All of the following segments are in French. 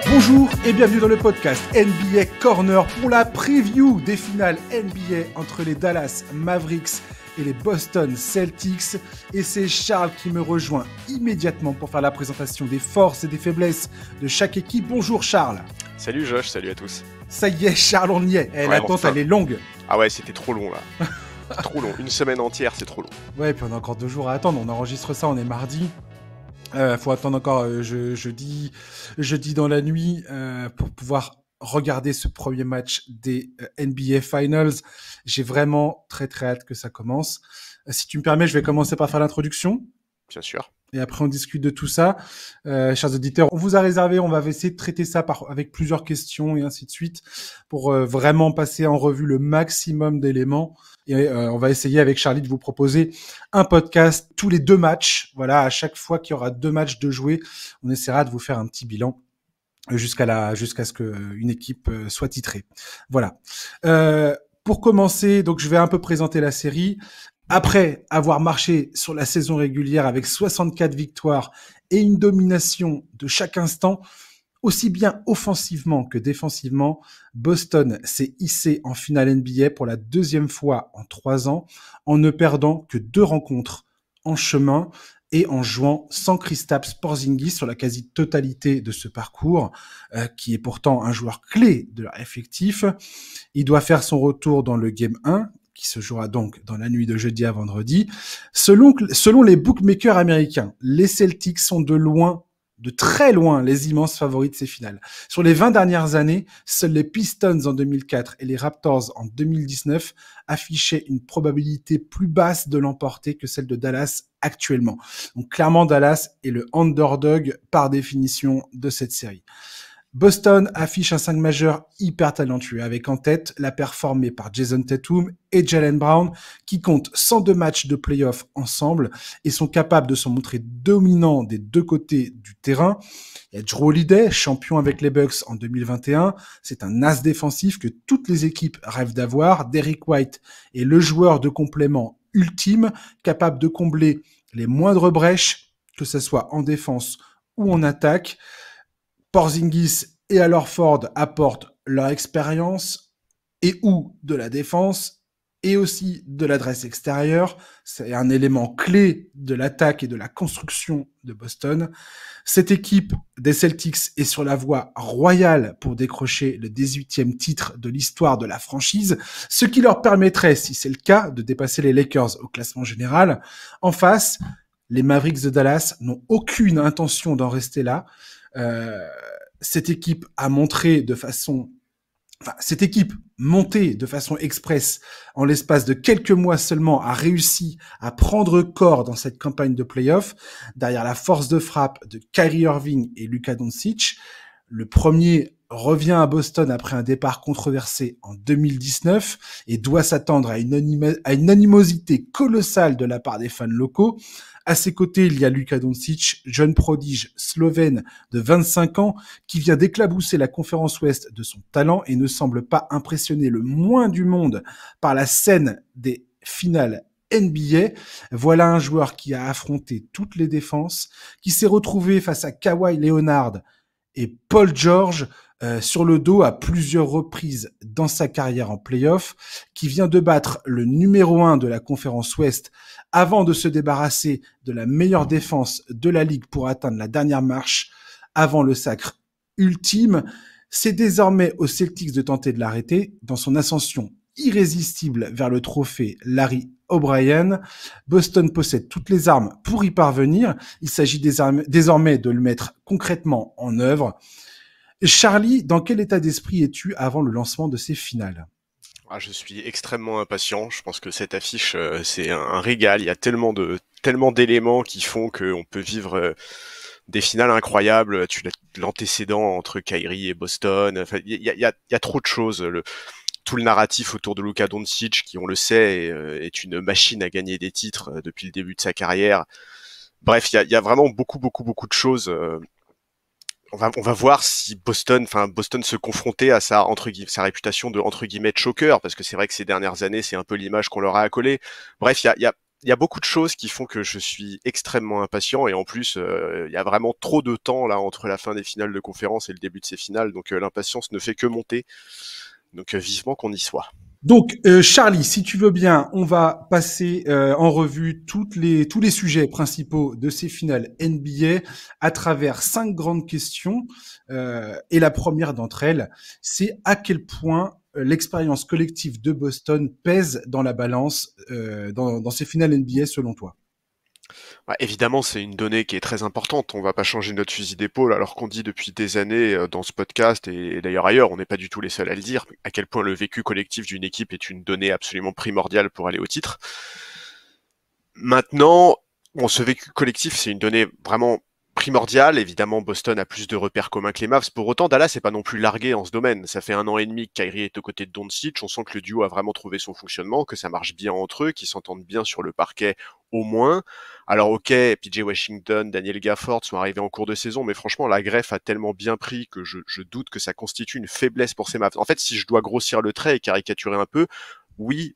Bonjour et bienvenue dans le podcast NBA Corner pour la preview des finales NBA entre les Dallas Mavericks et les Boston Celtics. Et c'est Charles qui me rejoint immédiatement pour faire la présentation des forces et des faiblesses de chaque équipe. Bonjour Charles. Salut Josh, salut à tous. Ça y est Charles, on y est. L'attente enfin. Elle est longue. Ah ouais, c'était trop long là. Trop long, une semaine entière, c'est trop long. Ouais, puis on a encore 2 jours à attendre. On enregistre ça, on est mardi. Faut attendre encore jeudi dans la nuit pour pouvoir regarder ce premier match des NBA Finals. J'ai vraiment très très hâte que ça commence. Si tu me permets, je vais commencer par faire l'introduction. Bien sûr. Et après, on discute de tout ça. Chers auditeurs, on vous a réservé, on va essayer de traiter ça avec plusieurs questions et ainsi de suite pour vraiment passer en revue le maximum d'éléments. Et on va essayer avec Charlie de vous proposer un podcast tous les 2 matchs. Voilà, à chaque fois qu'il y aura 2 matchs de jouer, on essaiera de vous faire un petit bilan jusqu'à ce que une équipe soit titrée. Voilà. Pour commencer, donc je vais un peu présenter la série. Après avoir marché sur la saison régulière avec 64 victoires et une domination de chaque instant, aussi bien offensivement que défensivement, Boston s'est hissé en finale NBA pour la 2e fois en 3 ans, en ne perdant que 2 rencontres en chemin et en jouant sans Kristaps Porzingis sur la quasi-totalité de ce parcours, qui est pourtant un joueur clé de leur effectif. Il doit faire son retour dans le Game 1, qui se jouera donc dans la nuit de jeudi à vendredi. Selon les bookmakers américains, les Celtics sont de très loin, les immenses favoris de ces finales. Sur les 20 dernières années, seuls les Pistons en 2004 et les Raptors en 2019 affichaient une probabilité plus basse de l'emporter que celle de Dallas actuellement. Donc clairement, Dallas est le underdog par définition de cette série. Boston affiche un 5 majeur hyper talentueux, avec en tête la performée par Jason Tatum et Jaylen Brown, qui comptent 102 matchs de play-off ensemble et sont capables de se montrer dominants des 2 côtés du terrain. Il y a Jrue Holiday, champion avec les Bucks en 2021. C'est un as défensif que toutes les équipes rêvent d'avoir. Derrick White est le joueur de complément ultime, capable de combler les moindres brèches, que ce soit en défense ou en attaque. Porzingis et Al Horford apportent leur expérience et ou de la défense et aussi de l'adresse extérieure. C'est un élément clé de l'attaque et de la construction de Boston. Cette équipe des Celtics est sur la voie royale pour décrocher le 18e titre de l'histoire de la franchise, ce qui leur permettrait, si c'est le cas, de dépasser les Lakers au classement général. En face, les Mavericks de Dallas n'ont aucune intention d'en rester là. Cette équipe montée de façon express en l'espace de quelques mois seulement a réussi à prendre corps dans cette campagne de play-off derrière la force de frappe de Kyrie Irving et Luka Doncic. Le premier revient à Boston après un départ controversé en 2019 et doit s'attendre à une animosité colossale de la part des fans locaux. À ses côtés, il y a Luka Doncic, jeune prodige slovène de 25 ans, qui vient d'éclabousser la conférence Ouest de son talent et ne semble pas impressionner le moins du monde par la scène des finales NBA. Voilà un joueur qui a affronté toutes les défenses, qui s'est retrouvé face à Kawhi Leonard et Paul George sur le dos à plusieurs reprises dans sa carrière en play-off, qui vient de battre le numéro 1 de la conférence Ouest avant de se débarrasser de la meilleure défense de la ligue pour atteindre la dernière marche avant le sacre ultime. C'est désormais aux Celtics de tenter de l'arrêter dans son ascension irrésistible vers le trophée Larry O'Brien. Boston possède toutes les armes pour y parvenir. Il s'agit désormais de le mettre concrètement en œuvre. Charlie, dans quel état d'esprit es-tu avant le lancement de ces finales ? Je suis extrêmement impatient. Je pense que cette affiche, c'est un régal. Il y a tellement d'éléments qui font qu'on peut vivre des finales incroyables. L'antécédent entre Kyrie et Boston. Enfin, il y a trop de choses. Tout le narratif autour de Luka Doncic, qui on le sait est une machine à gagner des titres depuis le début de sa carrière. Bref, il y a vraiment beaucoup de choses. On va voir si Boston se confrontait à sa réputation de entre guillemets choker, parce que c'est vrai que ces dernières années c'est un peu l'image qu'on leur a accolée. Bref, il y a il y a beaucoup de choses qui font que je suis extrêmement impatient et en plus il y a vraiment trop de temps là entre la fin des finales de conférence et le début de ces finales, donc l'impatience ne fait que monter. Donc vivement qu'on y soit. Donc, Charlie, si tu veux bien, on va passer en revue tous les sujets principaux de ces finales NBA à travers 5 grandes questions. Et la première d'entre elles, c'est à quel point l'expérience collective de Boston pèse dans la balance dans ces finales NBA selon toi. Bah, évidemment, c'est une donnée qui est très importante. On va pas changer notre fusil d'épaule alors qu'on dit depuis des années dans ce podcast et d'ailleurs ailleurs, on n'est pas du tout les seuls à le dire, à quel point le vécu collectif d'une équipe est une donnée absolument primordiale pour aller au titre. Maintenant, bon, ce vécu collectif, c'est une donnée vraiment primordiale. Évidemment, Boston a plus de repères communs que les Mavs. Pour autant, Dallas n'est pas non plus largué en ce domaine. Ça fait 1 an et demi que Kyrie est aux côtés de Doncic. On sent que le duo a vraiment trouvé son fonctionnement, que ça marche bien entre eux, qu'ils s'entendent bien sur le parquet au moins. Alors ok, PJ Washington, Daniel Gafford sont arrivés en cours de saison, mais franchement, la greffe a tellement bien pris que je doute que ça constitue une faiblesse pour ces Mavs. En fait, si je dois grossir le trait et caricaturer un peu, oui,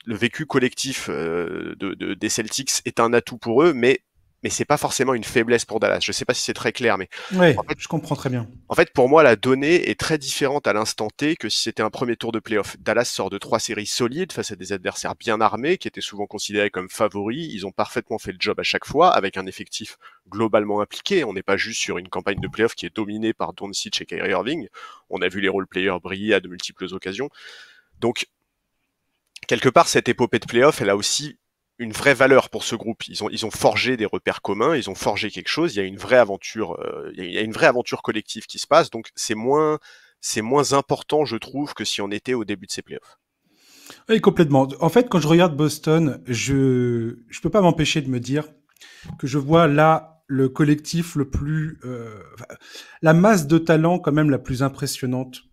le vécu collectif des Celtics est un atout pour eux, mais c'est pas forcément une faiblesse pour Dallas. Je sais pas si c'est très clair, mais Ouais, en fait, je comprends très bien. pour moi, la donnée est très différente à l'instant T que si c'était un premier tour de playoff. Dallas sort de 3 séries solides face à des adversaires bien armés, qui étaient souvent considérés comme favoris. Ils ont parfaitement fait le job à chaque fois, avec un effectif globalement impliqué. On n'est pas juste sur une campagne de playoff qui est dominée par Doncic et Kyrie Irving. On a vu les role-players briller à de multiples occasions. Donc, quelque part, cette épopée de playoff, elle a aussi une vraie valeur pour ce groupe. Ils ont forgé des repères communs, ils ont forgé quelque chose. Il y a une vraie aventure, il y a une vraie aventure collective qui se passe. Donc c'est moins important, je trouve, que si on était au début de ces playoffs. Oui, complètement. En fait, quand je regarde Boston, je peux pas m'empêcher de me dire que je vois là le collectif le plus, la masse de talent quand même la plus impressionnante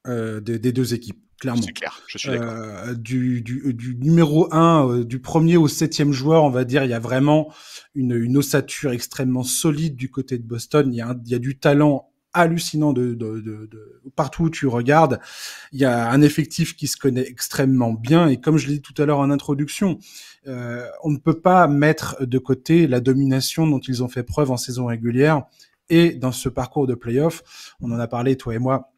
des deux équipes, C'est clairement. clair, je suis d'accord. Du numéro 1, du premier au 7e joueur, on va dire, il y a vraiment une ossature extrêmement solide du côté de Boston. Il y a du talent hallucinant de partout où tu regardes. Il y a un effectif qui se connaît extrêmement bien et comme je l'ai dit tout à l'heure en introduction, on ne peut pas mettre de côté la domination dont ils ont fait preuve en saison régulière et dans ce parcours de play-off. On en a parlé, toi et moi.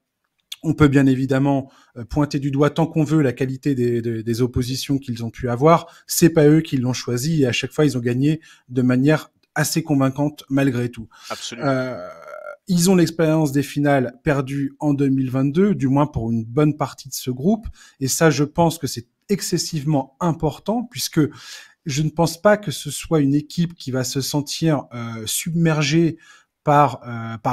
On peut bien évidemment pointer du doigt tant qu'on veut la qualité des oppositions qu'ils ont pu avoir. C'est pas eux qui l'ont choisi et à chaque fois ils ont gagné de manière assez convaincante malgré tout. Absolument. Euh, Ils ont l'expérience des finales perdues en 2022, du moins pour une bonne partie de ce groupe. Et ça, je pense que c'est excessivement important puisque je ne pense pas que ce soit une équipe qui va se sentir submergée par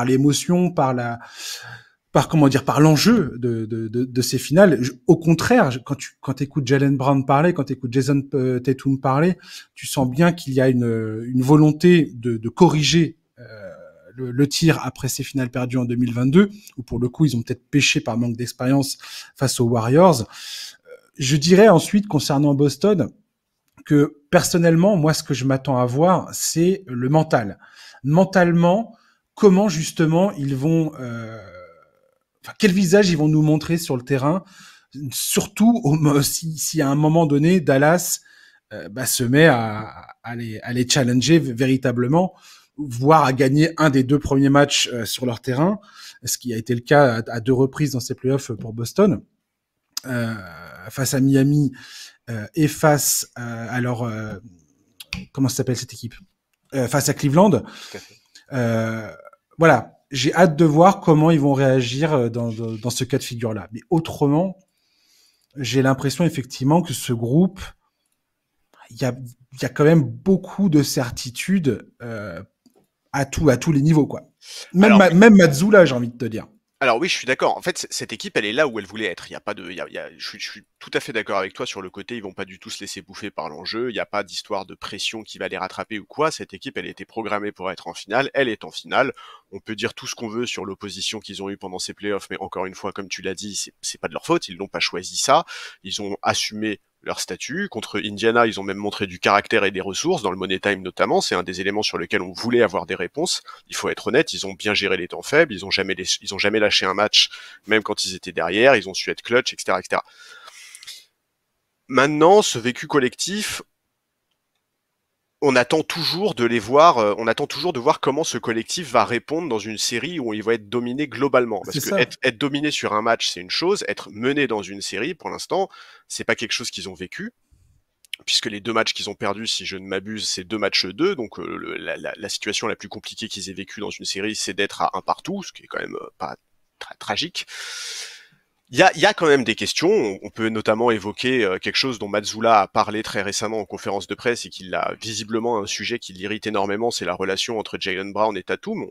l'émotion, par comment dire, par l'enjeu de ces finales. Au contraire, quand tu écoutes Jaylen Brown parler, quand tu écoutes Jason Tatum parler, tu sens bien qu'il y a une volonté de corriger le tir après ces finales perdues en 2022, où pour le coup ils ont peut-être péché par manque d'expérience face aux Warriors. Je dirais ensuite concernant Boston que personnellement, moi ce que je m'attends à voir, c'est le mental. Mentalement, comment justement ils vont quel visage ils vont nous montrer sur le terrain, surtout si à un moment donné Dallas se met à les challenger véritablement, voire à gagner un des 2 premiers matchs sur leur terrain, ce qui a été le cas à 2 reprises dans ces playoffs pour Boston, face à Miami et face à leur comment ça s'appelle cette équipe, face à Cleveland. Tout à fait. Voilà, j'ai hâte de voir comment ils vont réagir dans ce cas de figure-là. Mais autrement, j'ai l'impression effectivement que ce groupe, il y a quand même beaucoup de certitudes à tous les niveaux, quoi. Alors, Même Matsula, j'ai envie de te dire. Alors oui, je suis d'accord. En fait, cette équipe, elle est là où elle voulait être. Il y a pas de, je suis tout à fait d'accord avec toi sur le côté. Ils vont pas du tout se laisser bouffer par l'enjeu. Il n'y a pas d'histoire de pression qui va les rattraper ou quoi. Cette équipe, elle était programmée pour être en finale. Elle est en finale. On peut dire tout ce qu'on veut sur l'opposition qu'ils ont eue pendant ces playoffs, mais encore une fois, comme tu l'as dit, c'est pas de leur faute. Ils n'ont pas choisi ça. Ils ont assumé leur statut. Contre Indiana, ils ont même montré du caractère et des ressources, dans le Money Time notamment. C'est un des éléments sur lesquels on voulait avoir des réponses. Il faut être honnête, ils ont bien géré les temps faibles, ils ont jamais lâché un match, même quand ils étaient derrière, ils ont su être clutch, etc., etc. Maintenant, ce vécu collectif, on attend toujours de les voir, on attend toujours de voir comment ce collectif va répondre dans une série où il va être dominé globalement. C'est Parce que ça. être dominé sur un match, c'est une chose, être mené dans une série, pour l'instant, c'est pas quelque chose qu'ils ont vécu. Puisque les 2 matchs qu'ils ont perdus, si je ne m'abuse, c'est 2 matchs 2, donc la situation la plus compliquée qu'ils aient vécue dans une série, c'est d'être à un partout, ce qui est quand même pas très tragique. Il y a quand même des questions. On peut notamment évoquer quelque chose dont Mazzulla a parlé très récemment en conférence de presse et qu'il a visiblement un sujet qui l'irrite énormément, c'est la relation entre Jaylen Brown et Tatum.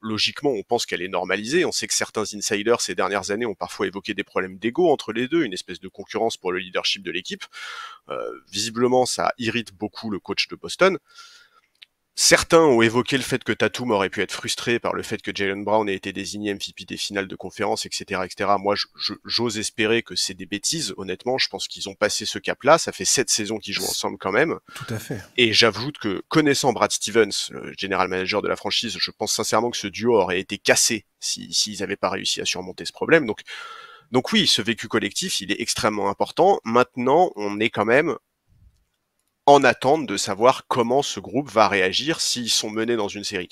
Logiquement, on pense qu'elle est normalisée. On sait que certains insiders ces dernières années ont parfois évoqué des problèmes d'ego entre les deux, une espèce de concurrence pour le leadership de l'équipe. Visiblement, ça irrite beaucoup le coach de Boston. Certains ont évoqué le fait que Tatum aurait pu être frustré par le fait que Jaylen Brown ait été désigné MVP des finales de conférence, etc., etc. Moi, j'ose espérer que c'est des bêtises. Honnêtement, je pense qu'ils ont passé ce cap-là. Ça fait 7 saisons qu'ils jouent ensemble quand même. Tout à fait. Et j'ajoute que, connaissant Brad Stevens, le general manager de la franchise, je pense sincèrement que ce duo aurait été cassé s'ils n'avaient pas réussi à surmonter ce problème. Donc oui, ce vécu collectif, il est extrêmement important. Maintenant, on est quand même en attente de savoir comment ce groupe va réagir s'ils sont menés dans une série.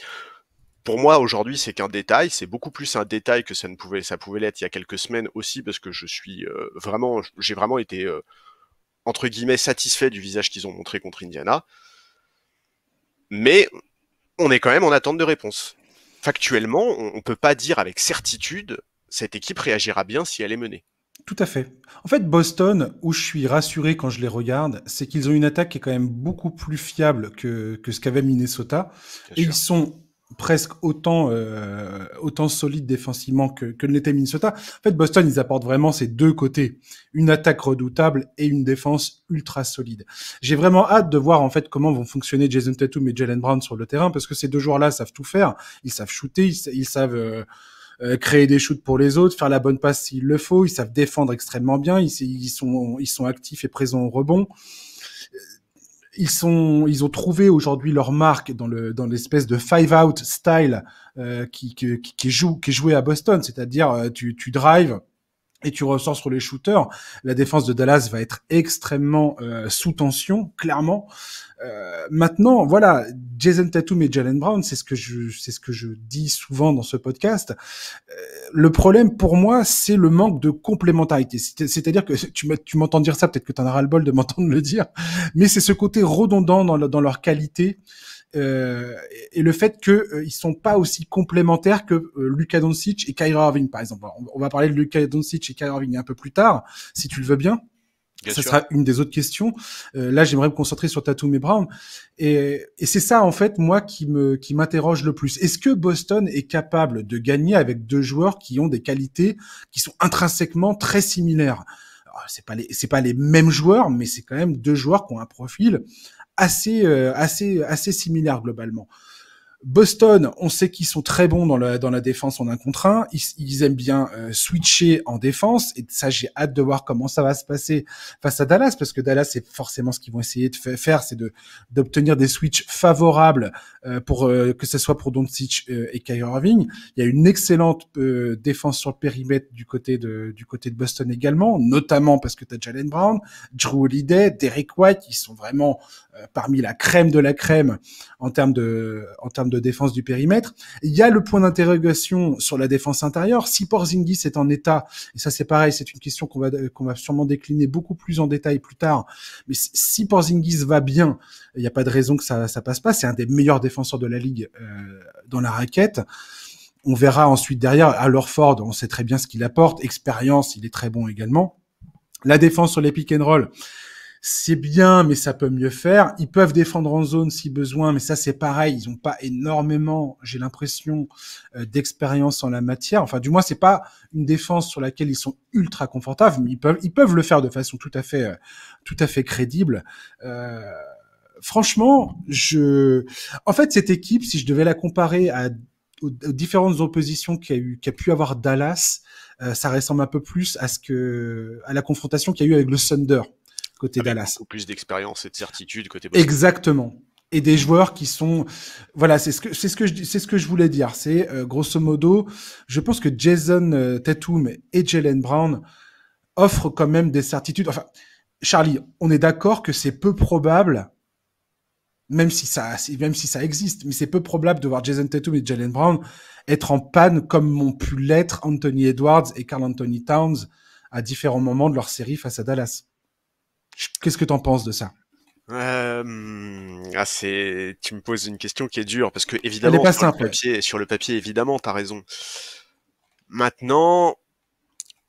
Pour moi, aujourd'hui, c'est qu'un détail. C'est beaucoup plus un détail que ça pouvait l'être il y a quelques semaines aussi, parce que j'ai vraiment été entre guillemets satisfait du visage qu'ils ont montré contre Indiana. Mais on est quand même en attente de réponse. Factuellement, on peut pas dire avec certitude cette équipe réagira bien si elle est menée. Tout à fait. En fait, Boston, où je suis rassuré quand je les regarde, c'est qu'ils ont une attaque qui est quand même beaucoup plus fiable que ce qu'avait Minnesota. Bien Et ils sûr. sont presque autant solides défensivement que l'était Minnesota. En fait, Boston, ils apportent vraiment ces deux côtés. Une attaque redoutable et une défense ultra solide. J'ai vraiment hâte de voir en fait comment vont fonctionner Jason Tatum et Jaylen Brown sur le terrain, parce que ces deux joueurs-là savent tout faire. Ils savent shooter, ils savent... créer des shoots pour les autres, faire la bonne passe s'il le faut. Ils savent défendre extrêmement bien. Ils sont actifs et présents au rebond. Ils ont trouvé aujourd'hui leur marque dans l'espèce de five out style qui est joué à Boston, c'est-à-dire tu drives et tu ressors sur les shooters. La défense de Dallas va être extrêmement sous tension, clairement. Maintenant, voilà, Jason Tatum et Jaylen Brown, c'est ce que je dis souvent dans ce podcast. Le problème pour moi, c'est le manque de complémentarité. C'est-à-dire que tu m'entends dire ça, peut-être que tu en as ras-le-bol de m'entendre le dire, mais c'est ce côté redondant dans leur qualité. Et le fait que ils sont pas aussi complémentaires que Luka Doncic et Kyrie Irving, par exemple. Alors, on va parler de Luka Doncic et Kyrie Irving un peu plus tard, si tu le veux bien. Bien Ça sûr. sera une des autres questions. Là, j'aimerais me concentrer sur Tatum et Brown. Et c'est ça, en fait, moi, qui m'interroge le plus. Est-ce que Boston est capable de gagner avec deux joueurs qui ont des qualités qui sont intrinsèquement très similaires? Alors, c'est pas les mêmes joueurs, mais c'est quand même deux joueurs qui ont un profil assez similaire globalement. Boston, on sait qu'ils sont très bons dans la défense en 1 contre 1. Ils aiment bien switcher en défense. Et ça, j'ai hâte de voir comment ça va se passer face à Dallas, parce que Dallas, c'est forcément ce qu'ils vont essayer de faire, c'est d'obtenir des switches favorables pour que ce soit pour Doncic et Kyrie Irving. Il y a une excellente défense sur le périmètre du côté de Boston également, notamment parce que tu as Jaylen Brown, Drew Holiday, Derek White, ils sont vraiment parmi la crème de la crème en termes de défense du périmètre. Il y a le point d'interrogation sur la défense intérieure. Si Porzingis est en état, et ça c'est pareil, c'est une question qu'on va sûrement décliner beaucoup plus en détail plus tard, mais si Porzingis va bien, il n'y a pas de raison que ça passe pas. C'est un des meilleurs défenseur de la ligue dans la raquette. On verra ensuite derrière, à Horford, on sait très bien ce qu'il apporte. Expérience, il est très bon également. La défense sur les pick and roll, c'est bien, mais ça peut mieux faire. Ils peuvent défendre en zone si besoin, mais ça c'est pareil. Ils n'ont pas énormément, j'ai l'impression, d'expérience en la matière. Enfin, du moins, c'est pas une défense sur laquelle ils sont ultra confortables, mais ils peuvent le faire de façon tout à fait crédible. Franchement, en fait, cette équipe, si je devais la comparer aux différentes oppositions qu'a pu avoir Dallas, ça ressemble un peu plus à la confrontation qu'il y a eu avec le Thunder côté Avec Dallas. beaucoup plus d'expérience et de certitude côté Boston. Exactement. Et des joueurs qui sont, voilà, c'est ce que je voulais dire. C'est grosso modo, je pense que Jason Tatum et Jaylen Brown offrent quand même des certitudes. Enfin, Charlie, on est d'accord que c'est peu probable même si ça existe. Mais c'est peu probable de voir Jason Tatum et Jaylen Brown être en panne comme ont pu l'être Anthony Edwards et Karl Anthony Towns à différents moments de leur série face à Dallas. Qu'est-ce que t'en penses de ça? Tu me poses une question qui est dure parce que Elle est évidemment pas simple, ouais. sur le papier, évidemment, t'as raison. Maintenant,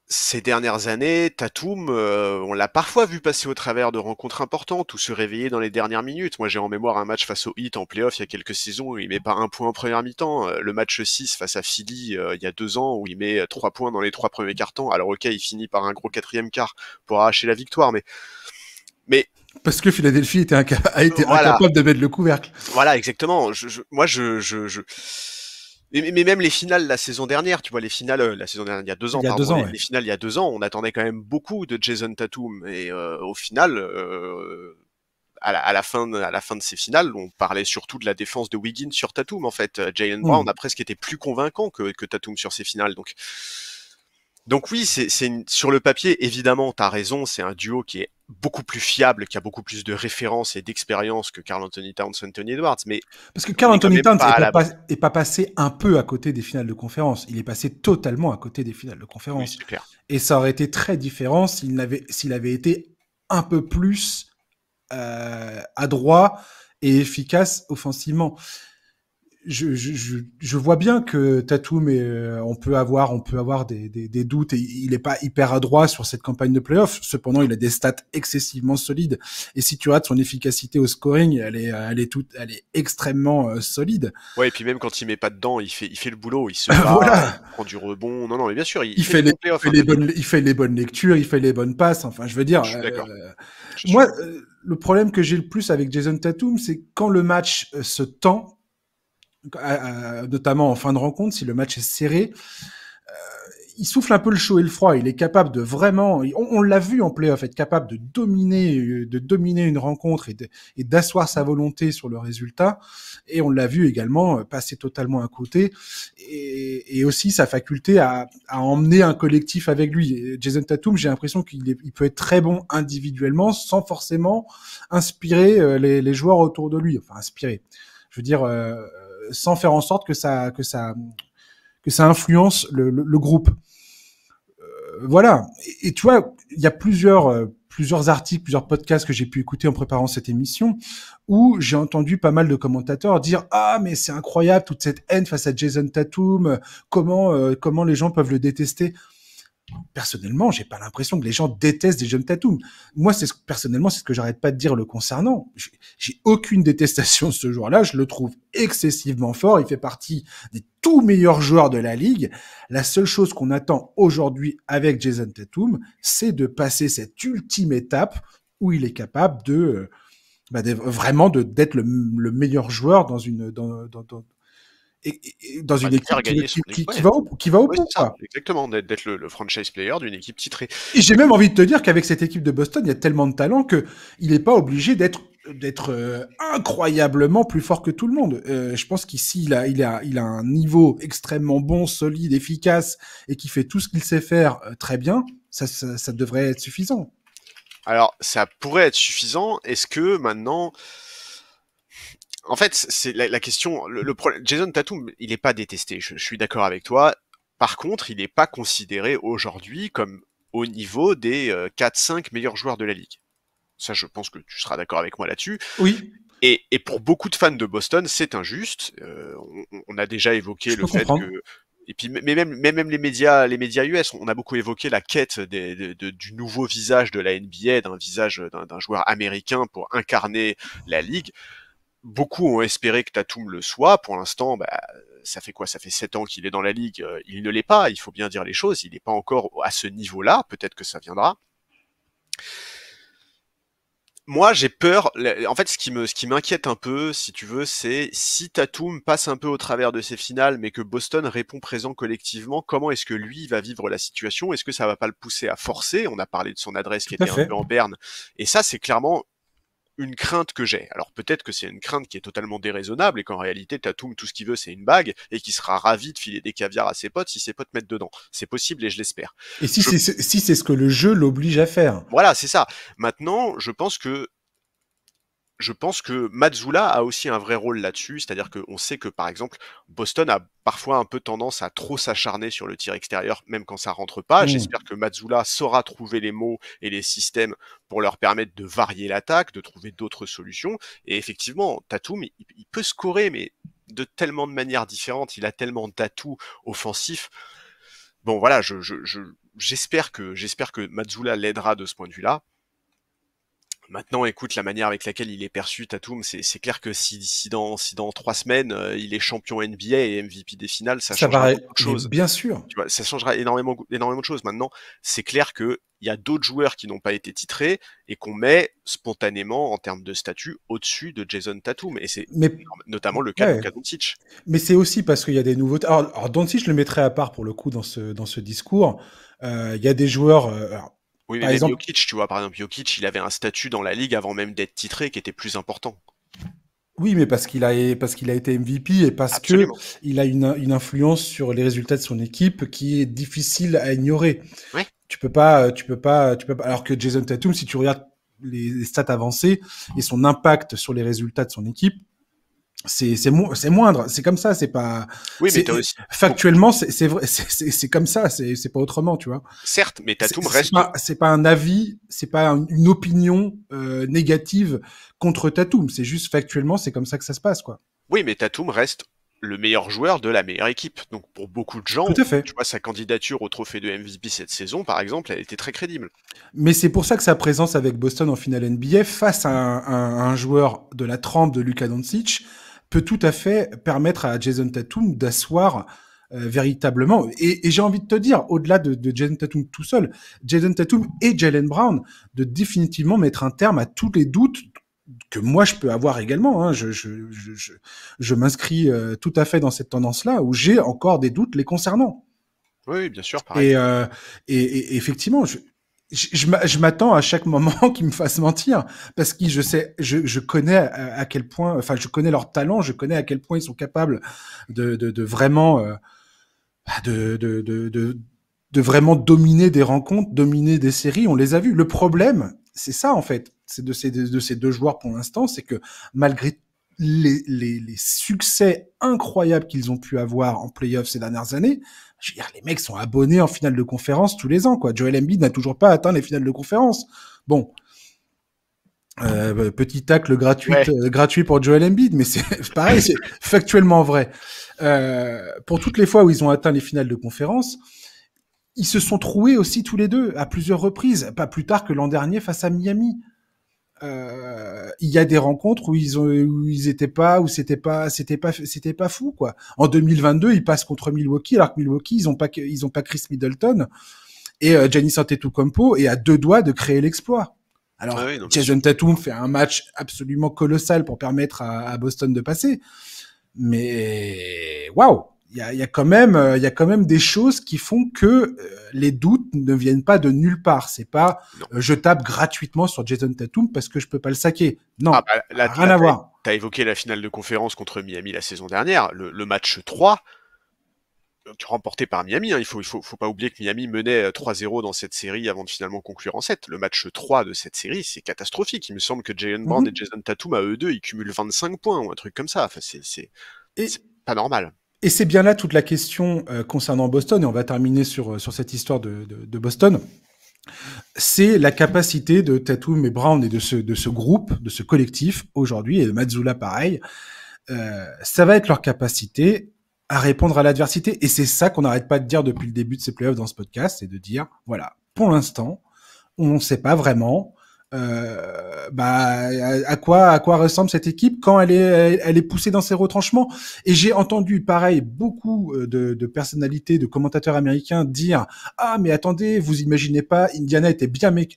ces dernières années, Tatum, on l'a parfois vu passer au travers de rencontres importantes ou se réveiller dans les dernières minutes. Moi, j'ai en mémoire un match face au Heat en playoff il y a quelques saisons où il met pas un point en première mi-temps. Le match 6 face à Philly il y a 2 ans où il met 3 points dans les 3 premiers quarts-temps. Alors ok, il finit par un gros quatrième quart pour arracher la victoire, mais Parce que Philadelphie a été voilà, incapable de mettre le couvercle. voilà, exactement. Mais même les finales la saison dernière, tu vois, les finales la saison dernière, il y a 2 ans, Il y a pardon, 2 ans, les, ouais. les finales il y a 2 ans, on attendait quand même beaucoup de Jason Tatum et au final, à la fin de ces finales, on parlait surtout de la défense de Wiggins sur Tatum en fait. Jaylen Brown Hmm. a presque été plus convaincant que Tatum sur ces finales, donc oui, sur le papier, évidemment, t'as raison, c'est un duo qui est beaucoup plus fiable, qui a beaucoup plus de références et d'expérience que Karl Anthony Towns, Anthony Edwards, mais Parce que on Karl n'est quand Anthony même Towns pas à l'abri. est pas passé un peu à côté des finales de conférence. Il est passé totalement à côté des finales de Oui, conférence. c'est clair. Et ça aurait été très différent s'il avait été un peu plus adroit et efficace offensivement. Je vois bien que Tatum on peut avoir des doutes et il est pas hyper adroit sur cette campagne de playoff. Cependant, il a des stats excessivement solides. Et si tu rates son efficacité au scoring, elle est extrêmement solide. Ouais, et puis même quand il met pas dedans, il fait le boulot, il se bat, Voilà. il prend du rebond. Non, non, mais bien sûr, il fait des bons playoffs, hein, Il fait les bonnes lectures, il fait les bonnes passes. Enfin, je veux dire, je suis d'accord. Je suis moi, d'accord. le problème que j'ai le plus avec Jason Tatum, c'est quand le match se tend, notamment en fin de rencontre, si le match est serré, il souffle un peu le chaud et le froid. Il est capable de vraiment, on l'a vu en playoff, être capable de dominer une rencontre et d'asseoir sa volonté sur le résultat. Et on l'a vu également passer totalement à côté et aussi sa faculté à emmener un collectif avec lui. Et Jason Tatum, j'ai l'impression il peut être très bon individuellement sans forcément inspirer les joueurs autour de lui. Enfin, inspirer. Je veux dire, sans faire en sorte que ça influence le groupe. Voilà. Et tu vois, il y a plusieurs articles, plusieurs podcasts que j'ai pu écouter en préparant cette émission où j'ai entendu pas mal de commentateurs dire ah mais c'est incroyable toute cette haine face à Jason Tatum, comment les gens peuvent le détester. Personnellement, j'ai pas l'impression que les gens détestent Jason Tatum. Moi, personnellement, c'est ce que j'arrête pas de dire le concernant. J'ai aucune détestation de ce joueur-là. Je le trouve excessivement fort. Il fait partie des tout meilleurs joueurs de la ligue. La seule chose qu'on attend aujourd'hui avec Jason Tatum, c'est de passer cette ultime étape où il est capable vraiment d'être le meilleur joueur dans Bah, une de équipe faire gagner son équipe. Ouais, qui va au ouais, bout, c'est ça, quoi. exactement, d'être le franchise player d'une équipe titrée. Et j'ai même envie de te dire qu'avec cette équipe de Boston, il y a tellement de talent que il n'est pas obligé d'être incroyablement plus fort que tout le monde. Je pense qu'ici il a un niveau extrêmement bon, solide, efficace et qui fait tout ce qu'il sait faire très bien. Ça devrait être suffisant. Alors, ça pourrait être suffisant. Est-ce que maintenant, en fait, c'est la question. Le problème, Jason Tatum, il n'est pas détesté. Je suis d'accord avec toi. Par contre, il n'est pas considéré aujourd'hui comme au niveau des 4-5 meilleurs joueurs de la ligue. Ça, je pense que tu seras d'accord avec moi là-dessus. Oui, Et pour beaucoup de fans de Boston, c'est injuste. On a déjà évoqué je le peux fait comprendre. que, et puis même les médias US, on a beaucoup évoqué la quête du nouveau visage de la NBA, d'un visage d'un joueur américain pour incarner la ligue. Beaucoup ont espéré que Tatum le soit. Pour l'instant, bah, ça fait quoi? Ça fait 7 ans qu'il est dans la ligue. Il ne l'est pas. Il faut bien dire les choses. Il n'est pas encore à ce niveau-là. Peut-être que ça viendra. Moi, j'ai peur. En fait, ce qui m'inquiète un peu, si tu veux, c'est si Tatum passe un peu au travers de ces finales, mais que Boston répond présent collectivement, comment est-ce que lui va vivre la situation? Est-ce que ça va pas le pousser à forcer? On a parlé de son adresse Tout qui à était un fait. peu en berne. Et ça, c'est clairement une crainte que j'ai. Alors peut-être que c'est une crainte qui est totalement déraisonnable et qu'en réalité Tatum tout ce qu'il veut c'est une bague et qu'il sera ravi de filer des caviars à ses potes si ses potes mettent dedans. C'est possible et je l'espère. Et Je si c'est ce que le jeu l'oblige à faire. Voilà, c'est ça. Maintenant, je pense que je pense que Mazzulla a aussi un vrai rôle là-dessus, c'est-à-dire qu'on sait que, par exemple, Boston a parfois un peu tendance à trop s'acharner sur le tir extérieur, même quand ça rentre pas. Hmm. J'espère que Mazzulla saura trouver les mots et les systèmes pour leur permettre de varier l'attaque, de trouver d'autres solutions. Et effectivement, Tatum, il peut scorer, mais de tellement de manières différentes, il a tellement d'atouts offensifs. Bon, voilà, j'espère que Mazzulla l'aidera de ce point de vue-là. Maintenant, écoute, la manière avec laquelle il est perçu, Tatum, c'est clair que si dans 3 semaines, il est champion NBA et MVP des finales, ça Ça changera va, beaucoup de mais choses. bien sûr. Tu vois, ça changera énormément de choses. Maintenant, c'est clair que il y a d'autres joueurs qui n'ont pas été titrés et qu'on met spontanément, en termes de statut, au-dessus de Jason Tatum. Et c'est Mais notamment le cas de ouais, Luka Doncic. mais c'est aussi parce qu'il y a des nouveautés. Alors Doncic, je le mettrais à part pour le coup dans ce discours. Il y a des joueurs, alors, Oui, mais par même exemple, Jokic, tu vois, par exemple, Jokic, il avait un statut dans la ligue avant même d'être titré qui était plus important. oui, mais parce qu'il a été MVP et parce que Absolument. il a une influence sur les résultats de son équipe qui est difficile à ignorer. Ouais. Tu peux pas. Alors que Jason Tatum, si tu regardes les stats avancées et son impact sur les résultats de son équipe, c'est moindre. C'est comme ça. C'est pas. Oui, mais C'est t'as aussi beaucoup. factuellement, c'est vrai. C'est comme ça. C'est pas autrement, tu vois. Certes, mais Tatum C'est reste. pas c'est pas un avis, c'est pas une opinion négative contre Tatum. C'est juste factuellement, c'est comme ça que ça se passe, quoi. Oui, mais Tatum reste le meilleur joueur de la meilleure équipe. Donc pour beaucoup de Tout gens, à fait. tu vois, sa candidature au trophée de MVP cette saison, par exemple, elle était très crédible. Mais c'est pour ça que sa présence avec Boston en finale NBA face à un joueur de la trempe de Luka Doncic peut tout à fait permettre à Jason Tatum d'asseoir véritablement. Et j'ai envie de te dire, au-delà de Jason Tatum tout seul, Jason Tatum et Jalen Brown, de définitivement mettre un terme à tous les doutes que moi je peux avoir également. Hein. Je m'inscris tout à fait dans cette tendance-là où j'ai encore des doutes les concernant. Oui, oui, bien sûr, pareil. Et, euh, et effectivement, je m'attends à chaque moment qu'ils me fassent mentir parce que je connais à quel point, enfin, je connais leur talent, je connais à quel point ils sont capables de vraiment, de, de vraiment dominer des rencontres, dominer des séries. On les a vus. Le problème, c'est ça en fait, c'est de ces deux joueurs pour l'instant, c'est que malgré les succès incroyables qu'ils ont pu avoir en playoff ces dernières années, je veux dire, les mecs sont abonnés en finale de conférence tous les ans, quoi. Joel Embiid n'a toujours pas atteint les finales de conférence. Bon, petit tacle Ouais. gratuit pour Joel Embiid, mais c'est pareil, c'est factuellement vrai. Pour toutes les fois où ils ont atteint les finales de conférence, ils se sont troués aussi tous les deux à plusieurs reprises, pas plus tard que l'an dernier face à Miami. Il y a des rencontres où ils étaient pas, où c'était pas fou, quoi. En 2022, ils passent contre Milwaukee, alors que Milwaukee, ils ont pas Chris Middleton et Giannis Antetokounmpo est à deux doigts de créer l'exploit. Ouais, Alors, oui, non, bien sûr. Jason Tatum fait un match absolument colossal pour permettre à Boston de passer. Mais, waouh! Il y a quand même des choses qui font que les doutes ne viennent pas de nulle part. C'est pas Non. je tape gratuitement sur Jason Tatum parce que je peux pas le saquer. Ah Non, bah là, rien à voir. t'as évoqué la finale de conférence contre Miami la saison dernière, le match 3, remporté par Miami, hein. Faut pas oublier que Miami menait 3-0 dans cette série avant de finalement conclure en 7. Le match 3 de cette série, c'est catastrophique. Il me semble que Jaylen Brown et Mhm. Jason Tatum, à eux deux, ils cumulent 25 points ou un truc comme ça. Enfin, c'est Et, pas normal. et c'est bien là toute la question concernant Boston, et on va terminer sur cette histoire de Boston. C'est la capacité de Tatum et Brown et de ce groupe, de ce collectif aujourd'hui, et de Mazzulla pareil, ça va être leur capacité à répondre à l'adversité. Et c'est ça qu'on n'arrête pas de dire depuis le début de ces playoffs dans ce podcast, c'est de dire, voilà, pour l'instant, on ne sait pas vraiment à quoi ressemble cette équipe quand elle est poussée dans ses retranchements. Et j'ai entendu, pareil, beaucoup de personnalités, de commentateurs américains dire ah mais attendez, vous imaginez pas, Indiana était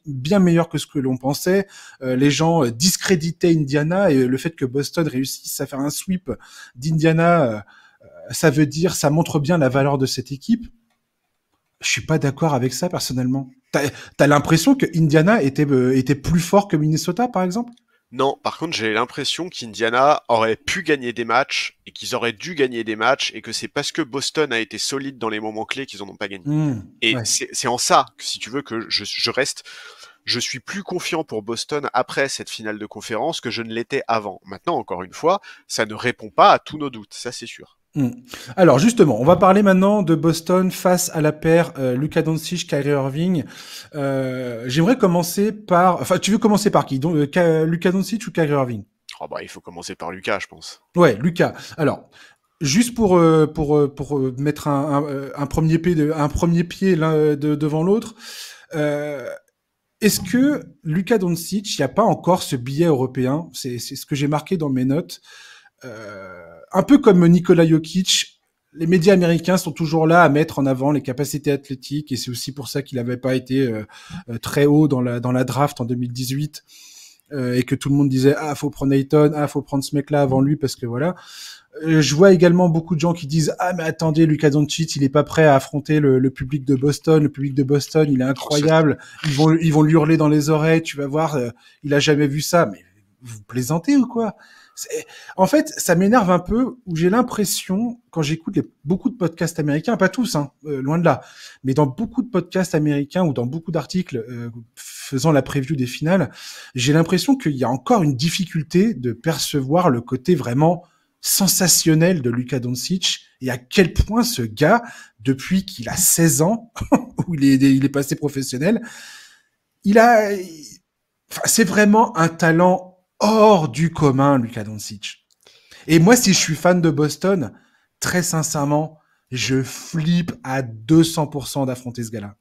bien meilleur que ce que l'on pensait. Les gens discréditaient Indiana et le fait que Boston réussisse à faire un sweep d'Indiana, ça montre bien la valeur de cette équipe. Je suis pas d'accord avec ça personnellement. T'as l'impression que Indiana était plus fort que Minnesota, par exemple? Non, par contre, j'ai l'impression qu'Indiana aurait pu gagner des matchs et qu'ils auraient dû gagner des matchs et que c'est parce que Boston a été solide dans les moments clés qu'ils en ont pas gagné. Et Ouais. c'est en ça que, si tu veux, que je reste je suis plus confiant pour Boston après cette finale de conférence que je ne l'étais avant. Maintenant, encore une fois, ça ne répond pas à tous nos doutes, ça c'est sûr. Alors justement, on va parler maintenant de Boston face à la paire Luka Doncic, Kyrie Irving. J'aimerais commencer par... Enfin, tu veux commencer par qui? Luka Doncic ou Kyrie Irving? Oh bah, il faut commencer par Luka, je pense. Ouais, Luka. Alors, juste pour mettre un premier pied l'un devant l'autre, est-ce que Luka Doncic, il n'y a pas encore ce biais européen? C'est ce que j'ai marqué dans mes notes. Un peu comme Nikola Jokic, les médias américains sont toujours là à mettre en avant les capacités athlétiques, et c'est aussi pour ça qu'il n'avait pas été très haut dans la draft en 2018, et que tout le monde disait faut prendre Ayton, faut prendre ce mec-là avant lui parce que voilà. Je vois également beaucoup de gens qui disent mais attendez, Luka Doncic, il est pas prêt à affronter le public de Boston. Le public de Boston, il est incroyable. Ils vont lui hurler dans les oreilles. Tu vas voir, il a jamais vu ça. Mais vous plaisantez ou quoi? En fait, ça m'énerve un peu, où j'ai l'impression, quand j'écoute beaucoup de podcasts américains, pas tous, loin de là, mais dans beaucoup de podcasts américains ou dans beaucoup d'articles faisant la preview des finales, j'ai l'impression qu'il y a encore une difficulté de percevoir le côté vraiment sensationnel de Luka Doncic, et à quel point ce gars, depuis qu'il a 16 ans, où il est passé professionnel, c'est vraiment un talent hors du commun, Luka Doncic. Et moi, si je suis fan de Boston, très sincèrement, je flippe à 200% d'affronter ce gars-là.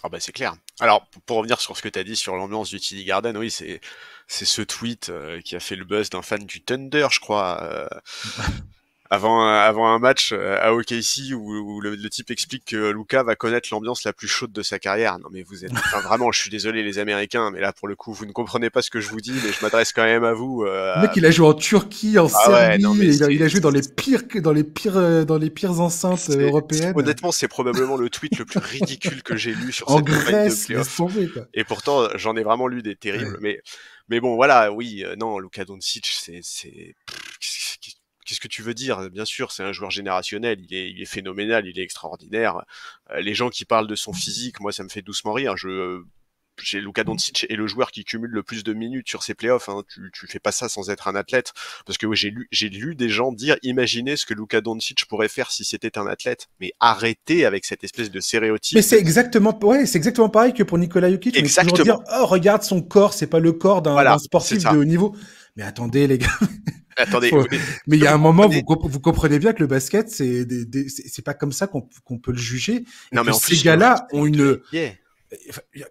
Ah bah c'est clair. Alors, pour revenir sur ce que tu as dit sur l'ambiance du TD Garden, oui, c'est ce tweet qui a fait le buzz d'un fan du Thunder, je crois, avant un match à OKC où le type explique que Luka va connaître l'ambiance la plus chaude de sa carrière. Non mais vous êtes... Enfin, vraiment, je suis désolé les Américains, mais là pour le coup, vous ne comprenez pas ce que je vous dis, mais je m'adresse quand même à vous. Le mec, il a joué en Turquie, en Serbie, ouais, il a joué dans les pires enceintes européennes. Honnêtement, c'est probablement le tweet le plus ridicule que j'ai lu sur en cette Grèce, campagne de playoff. Et pourtant, j'en ai vraiment lu des terribles. Ouais. Mais bon, voilà, oui, non, Luka Doncic, c'est qu'est-ce que tu veux dire? Bien sûr, c'est un joueur générationnel, il est phénoménal, il est extraordinaire. Les gens qui parlent de son physique, moi, ça me fait doucement rire. J'ai Luka Doncic est le joueur qui cumule le plus de minutes sur ses playoffs. Hein. Tu fais pas ça sans être un athlète, parce que j'ai lu des gens dire, imaginez ce que Luka Doncic pourrait faire si c'était un athlète. Mais arrêtez avec cette espèce de stéréotype. Mais c'est exactement pareil que pour Nikola Jokic. Exactement. Mais toujours dire, regarde son corps, c'est pas le corps d'un sportif de haut niveau. Mais attendez les gars. Attendez, mais il y a un moment, vous comprenez bien que le basket, c'est pas comme ça qu'on peut le juger. Non, mais en ces gars-là ont une...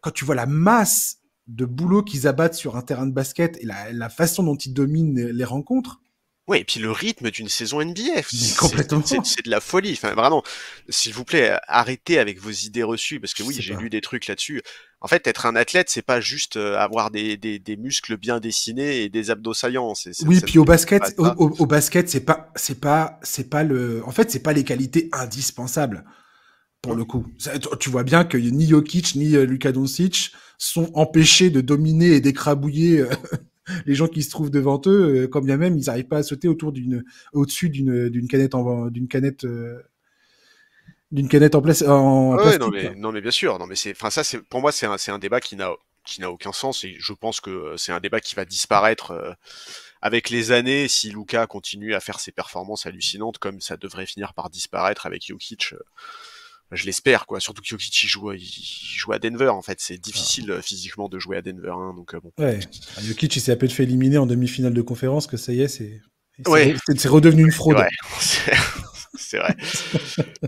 Quand tu vois la masse de boulot qu'ils abattent sur un terrain de basket et la façon dont ils dominent les rencontres. Ouais, et puis le rythme d'une saison NBA, complètement. C'est de la folie. Enfin, vraiment, s'il vous plaît, arrêtez avec vos idées reçues, parce que oui, j'ai lu des trucs là-dessus. En fait, être un athlète, c'est pas juste avoir des muscles bien dessinés et des abdos saillants. Oui, puis au basket, au basket, c'est pas en fait, c'est pas les qualités indispensables. Pour le coup, tu vois bien que ni Jokic ni Luka Doncic sont empêchés de dominer et d'écrabouiller les gens qui se trouvent devant eux, quand bien même ils n'arrivent pas à sauter au-dessus d'une canette en plastique. Non mais bien sûr, non mais pour moi c'est un débat qui n'a aucun sens, et je pense que c'est un débat qui va disparaître avec les années si Luka continue à faire ses performances hallucinantes, comme ça devrait finir par disparaître avec Jokic. Je l'espère, quoi. Surtout que Jokic, il joue à Denver, en fait. C'est difficile physiquement de jouer à Denver, hein, donc bon. Ouais. Jokic, il s'est à peine fait éliminer en demi-finale de conférence, que ça y est, c'est redevenu une fraude. Ouais. C'est vrai.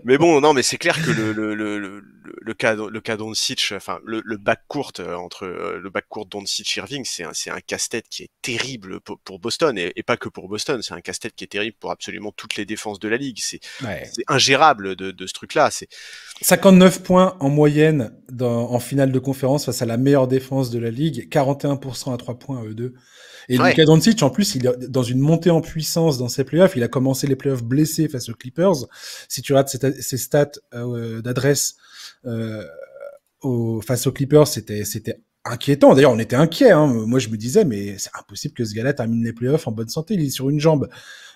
Mais bon, non, mais c'est clair que le cas Doncic, enfin le backcourt entre le backcourt Doncic-Irving, c'est un casse-tête qui est terrible pour Boston, et pas que pour Boston, c'est un casse-tête qui est terrible pour absolument toutes les défenses de la ligue. C'est ingérable de ce truc-là. C'est 59 points en moyenne en finale de conférence face à la meilleure défense de la ligue, 41% à 3 points à eux deux. Et Luka Doncic, en plus, il est dans une montée en puissance dans ses playoffs. Il a commencé les playoffs blessé face aux Clippers. Si tu regardes ses stats d'adresse face aux Clippers, c'était inquiétant. D'ailleurs, on était inquiets. Moi, je me disais, mais c'est impossible que ce gars-là termine les playoffs en bonne santé. Il est sur une jambe.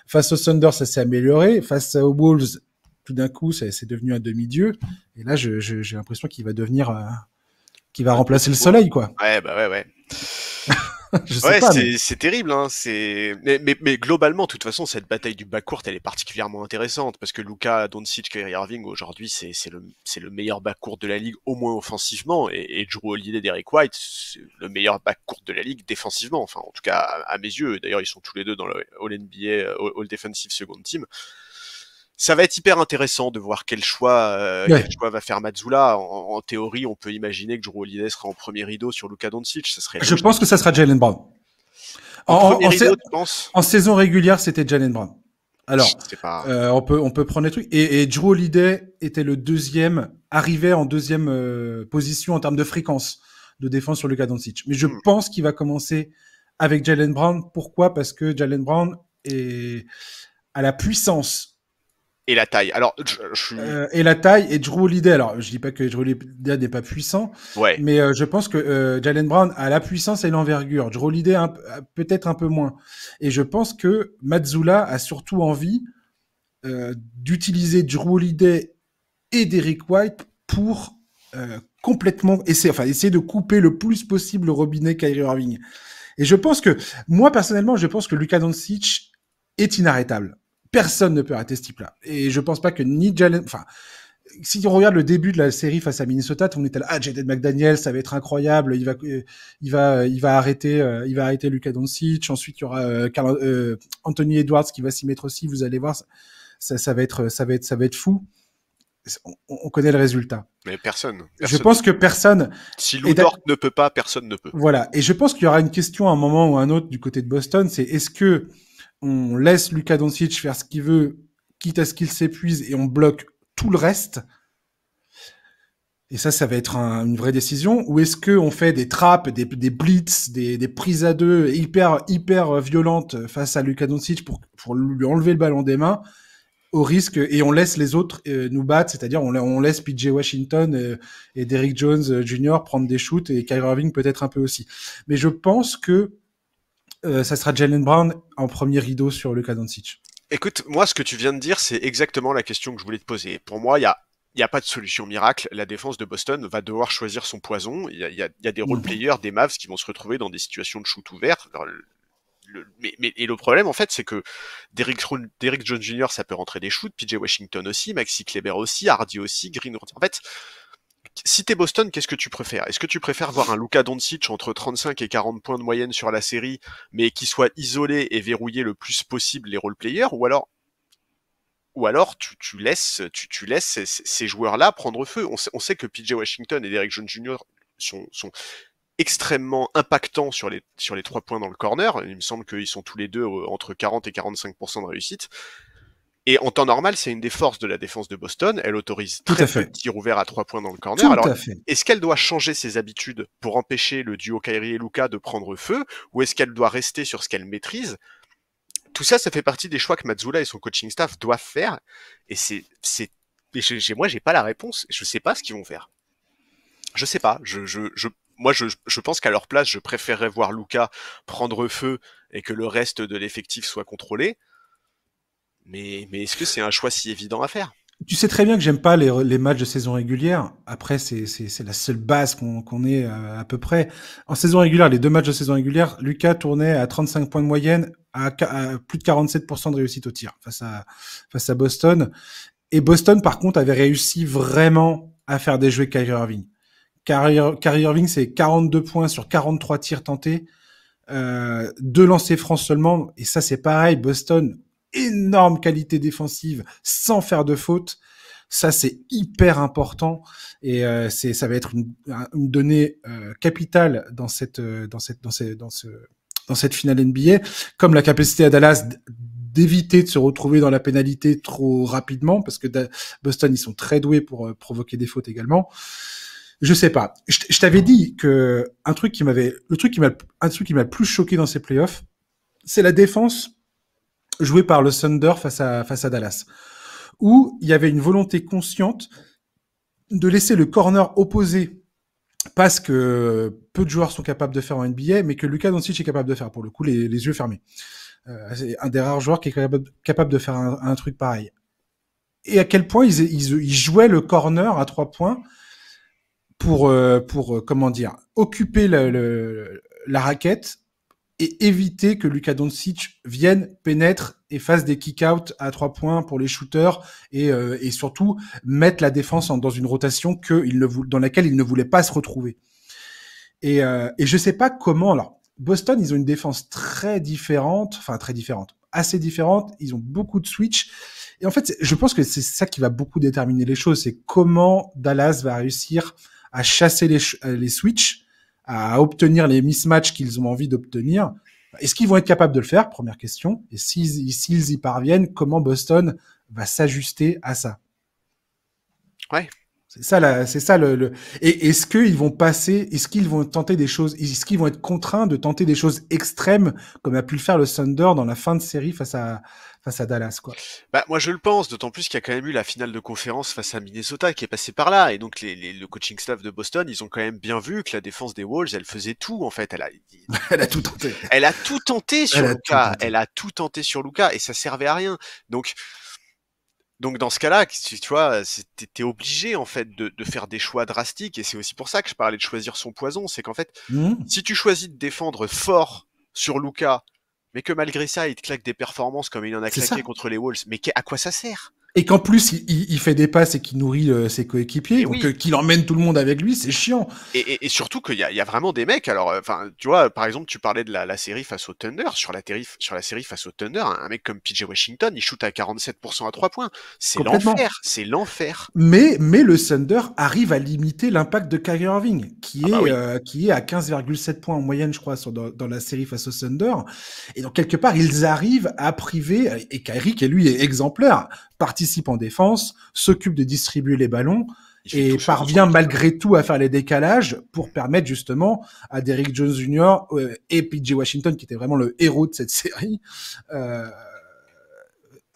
Face aux Thunder, ça s'est amélioré. Face aux Wolves, tout d'un coup, c'est devenu un demi-dieu. Et là, j'ai l'impression qu'il va devenir qui va remplacer le soleil, quoi. Ouais, bah ouais. Je sais pas, mais... c'est terrible, hein. Mais globalement, de toute façon, cette bataille du backcourt, elle est particulièrement intéressante parce que Luka Doncic, Kyrie Irving, aujourd'hui, c'est le meilleur backcourt de la ligue, au moins offensivement, et Jrue Holiday, Derrick White, c'est le meilleur backcourt de la ligue défensivement. Enfin, en tout cas, à mes yeux. D'ailleurs, ils sont tous les deux dans le All NBA, All Defensive Second Team. Ça va être hyper intéressant de voir quel choix va faire Mazzulla. En théorie, on peut imaginer que Jrue Holiday sera en premier rideau sur Luka Doncic. Ça serait Je pense que ça sera Jaylen Brown. En premier rideau, tu penses? En saison régulière, c'était Jaylen Brown. Alors, on peut prendre les trucs. Et Jrue Holiday était le deuxième, arrivait en deuxième position en termes de fréquence de défense sur Luka Doncic. Mais je pense qu'il va commencer avec Jaylen Brown. Pourquoi? Parce que Jaylen Brown a la puissance. Et la taille. Alors, et la taille et Jrue Holiday. Alors, je dis pas que Jrue Holiday n'est pas puissant, mais je pense que Jaylen Brown a la puissance et l'envergure. Jrue Holiday peut-être un peu moins. Et je pense que Mazzulla a surtout envie d'utiliser Jrue Holiday et Derrick White pour complètement essayer de couper le plus possible le robinet Kyrie Irving. Et je pense que, moi personnellement, je pense que Luka Doncic est inarrêtable. Personne ne peut arrêter ce type-là. Et je pense pas que ni Jalen... Enfin, si on regarde le début de la série face à Minnesota, on était là, Jaden McDaniels, ça va être incroyable, il va arrêter Luka Doncic. Ensuite, il y aura Anthony Edwards qui va s'y mettre aussi. Vous allez voir, ça va être fou. On connaît le résultat. Mais personne. Je pense que personne. Si Lou Dort ne peut pas, personne ne peut. Voilà. Et je pense qu'il y aura une question à un moment ou à un autre du côté de Boston, c'est est-ce que on laisse Luka Doncic faire ce qu'il veut, quitte à ce qu'il s'épuise, et on bloque tout le reste. Et ça va être une vraie décision. Ou est-ce qu'on fait des trappes, des blitz, des prises à deux hyper violentes face à Luka Doncic pour lui enlever le ballon des mains, au risque, et on laisse les autres nous battre, c'est-à-dire on laisse PJ Washington et Derrick Jones Jr. prendre des shoots, et Kyrie Irving peut-être un peu aussi. Mais je pense que ça sera Jaylen Brown en premier rideau sur Luka Doncic. Écoute, moi, ce que tu viens de dire, c'est exactement la question que je voulais te poser. Pour moi, il y a pas de solution miracle. La défense de Boston va devoir choisir son poison. Il y a des role-players, des Mavs qui vont se retrouver dans des situations de shoot ouvert. Et le problème, en fait, c'est que Derrick Jones Jr., ça peut rentrer des shoots, PJ Washington aussi, Maxi Kleber aussi, Hardy aussi, Green. En fait, si t'es Boston, qu'est-ce que tu préfères? Est-ce que tu préfères voir un Luka Doncic entre 35 et 40 points de moyenne sur la série, mais qui soit isolé et verrouillé le plus possible les role-players, ou alors tu laisses ces joueurs-là prendre feu? On sait que PJ Washington et Derrick Jones Jr. sont extrêmement impactants sur les 3 points dans le corner. Il me semble qu'ils sont tous les deux entre 40 et 45% de réussite. Et en temps normal, c'est une des forces de la défense de Boston. Elle autorise très peu de tirs ouverts à 3 points dans le corner. Alors, est-ce qu'elle doit changer ses habitudes pour empêcher le duo Kyrie et Luka de prendre feu, ou est-ce qu'elle doit rester sur ce qu'elle maîtrise? Tout ça, ça fait partie des choix que Mazzulla et son coaching staff doivent faire. Et moi, j'ai pas la réponse. Je sais pas ce qu'ils vont faire. Je sais pas. Moi, je pense qu'à leur place, je préférerais voir Luka prendre feu et que le reste de l'effectif soit contrôlé. Mais est-ce que c'est un choix si évident à faire? Tu sais très bien que j'aime pas les matchs de saison régulière. Après, c'est la seule base qu'on ait à peu près. En saison régulière, les 2 matchs de saison régulière, Luka tournait à 35 points de moyenne, à plus de 47% de réussite au tir face à Boston. Et Boston, par contre, avait réussi vraiment à faire déjouer Kyrie Irving. Kyrie Irving, c'est 42 points sur 43 tirs tentés, 2 lancers francs seulement. Et ça, c'est pareil. Boston, énorme qualité défensive sans faire de faute. Ça, c'est hyper important, et ça va être une donnée capitale dans cette finale NBA, comme la capacité à Dallas d'éviter de se retrouver dans la pénalité trop rapidement, parce que Boston, ils sont très doués pour provoquer des fautes également. Je sais pas. Je t'avais dit que un truc qui m'a le plus choqué dans ces playoffs, c'est la défense joué par le Thunder face à Dallas, où il y avait une volonté consciente de laisser le corner opposé, parce que peu de joueurs sont capables de faire en NBA, mais que Luka Doncic est capable de faire, pour le coup, les yeux fermés. C'est un des rares joueurs qui est capable de faire un truc pareil. Et à quel point ils jouaient le corner à 3 points comment dire, occuper la raquette et éviter que Luka Doncic vienne, pénètre et fasse des kick-out à 3 points pour les shooters et surtout mettre la défense dans une rotation dans laquelle il ne voulait pas se retrouver. Et je sais pas comment. Alors, Boston, ils ont une défense très différente, assez différente. Ils ont beaucoup de switch. Et en fait, je pense que c'est ça qui va beaucoup déterminer les choses. C'est comment Dallas va réussir à chasser les switches, à obtenir les mismatchs qu'ils ont envie d'obtenir. Est-ce qu'ils vont être capables de le faire? Première question. Et s'ils y parviennent, comment Boston va s'ajuster à ça? Ouais. C'est ça Et est-ce qu'ils vont tenter des choses, est-ce qu'ils vont être contraints de tenter des choses extrêmes comme a pu le faire le Thunder dans la fin de série face à Dallas, quoi. Bah, moi je le pense, d'autant plus qu'il y a quand même eu la finale de conférence face à Minnesota qui est passée par là, et donc le coaching staff de Boston, ils ont quand même bien vu que la défense des Wolves, elle faisait tout en fait, Elle a tout tenté. elle a tout tenté sur Luka, elle a tout tenté sur Luka, et ça servait à rien. Donc dans ce cas-là, tu vois, t'es obligé en fait de faire des choix drastiques, et c'est aussi pour ça que je parlais de choisir son poison, c'est qu'en fait, si tu choisis de défendre fort sur Luka, mais que malgré ça, il te claque des performances comme il en a claqué contre les Wolves, mais à quoi ça sert? Et qu'en plus, il fait des passes et qu'il nourrit ses coéquipiers, Et donc oui. qu'il emmène tout le monde avec lui, c'est chiant. Et surtout qu'il y a vraiment des mecs. Alors, enfin, tu vois, par exemple, tu parlais de la série face au Thunder. Sur la série face au Thunder, un mec comme PJ Washington, il shoot à 47% à 3 points. C'est Complètement. l'enfer. C'est l'enfer. Mais le Thunder arrive à limiter l'impact de Kyrie Irving, qui est à 15,7 points en moyenne, je crois, dans la série face au Thunder. Et donc, quelque part, ils arrivent à priver, et Kyrie, qui lui est exemplaire, participe en défense, s'occupe de distribuer les ballons, et parvient malgré tout à faire les décalages pour permettre justement à Derrick Jones Jr. Et PJ Washington, qui était vraiment le héros de cette série,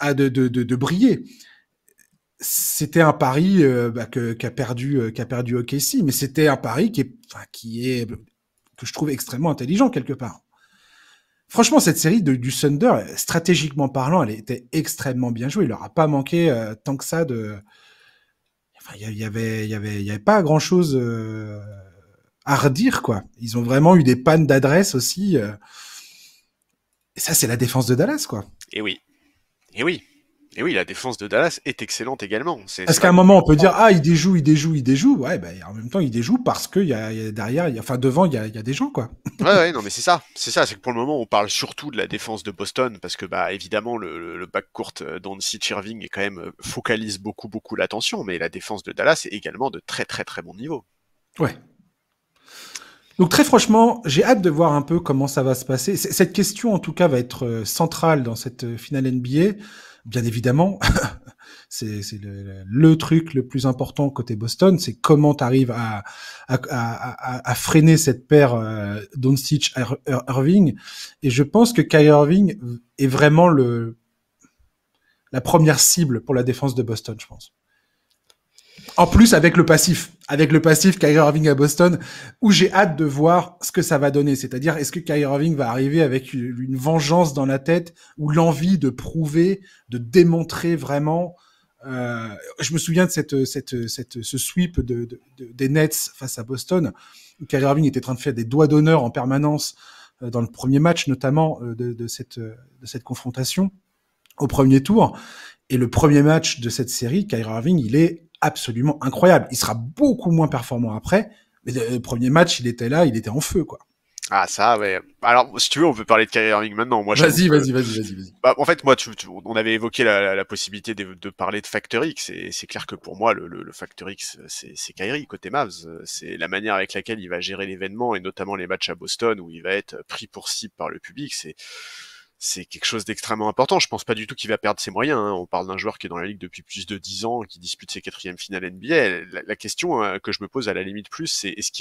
de briller. C'était un pari qu'a perdu OKC, mais c'était un pari que je trouve extrêmement intelligent quelque part. Franchement, cette série du Thunder, stratégiquement parlant, elle était extrêmement bien jouée. Il leur a pas manqué tant que ça de. Enfin, il y avait pas grand chose à redire, quoi. Ils ont vraiment eu des pannes d'adresse aussi. Et ça, c'est la défense de Dallas, quoi. Et oui. Et oui. Et oui, la défense de Dallas est excellente également. Parce qu'à un moment, on peut dire, il déjoue. Ouais, en même temps, il déjoue parce que derrière, devant, il y a des gens, quoi. Ouais, non, mais c'est ça. C'est que pour le moment, on parle surtout de la défense de Boston, parce que, bah, évidemment, le backcourt Doncic Irving est quand même, focalise beaucoup l'attention, mais la défense de Dallas est également de très, très, très bon niveau. Ouais. Donc très franchement, j'ai hâte de voir un peu comment ça va se passer. Cette question, en tout cas, va être centrale dans cette finale NBA. Bien évidemment, c'est le truc le plus important côté Boston, c'est comment tu arrives à freiner cette paire Doncic-Irving. Et je pense que Kyrie Irving est vraiment la première cible pour la défense de Boston, je pense. En plus, avec le passif Kyrie Irving à Boston, où j'ai hâte de voir ce que ça va donner. C'est-à-dire, est-ce que Kyrie Irving va arriver avec une vengeance dans la tête ou l'envie de prouver, de démontrer vraiment. Je me souviens de ce sweep des Nets face à Boston, où Kyrie Irving était en train de faire des doigts d'honneur en permanence dans le premier match, notamment de cette confrontation au premier tour. Et le premier match de cette série, Kyrie Irving, il est absolument incroyable. Il sera beaucoup moins performant après, mais le premier match, il était là, il était en feu, quoi. Ah, ça, ouais. Alors, si tu veux, on peut parler de Kyrie Irving maintenant. Moi, vas-y. Bah, en fait, moi, on avait évoqué la possibilité de parler de Factor X, et c'est clair que pour moi, le Factor X, c'est Kyrie, côté Mavs. C'est la manière avec laquelle il va gérer l'événement, et notamment les matchs à Boston, où il va être pris pour cible par le public. C'est quelque chose d'extrêmement important. Je pense pas du tout qu'il va perdre ses moyens, hein. On parle d'un joueur qui est dans la ligue depuis plus de 10 ans, qui dispute ses 4e finales NBA. La question que je me pose à la limite plus, c'est est-ce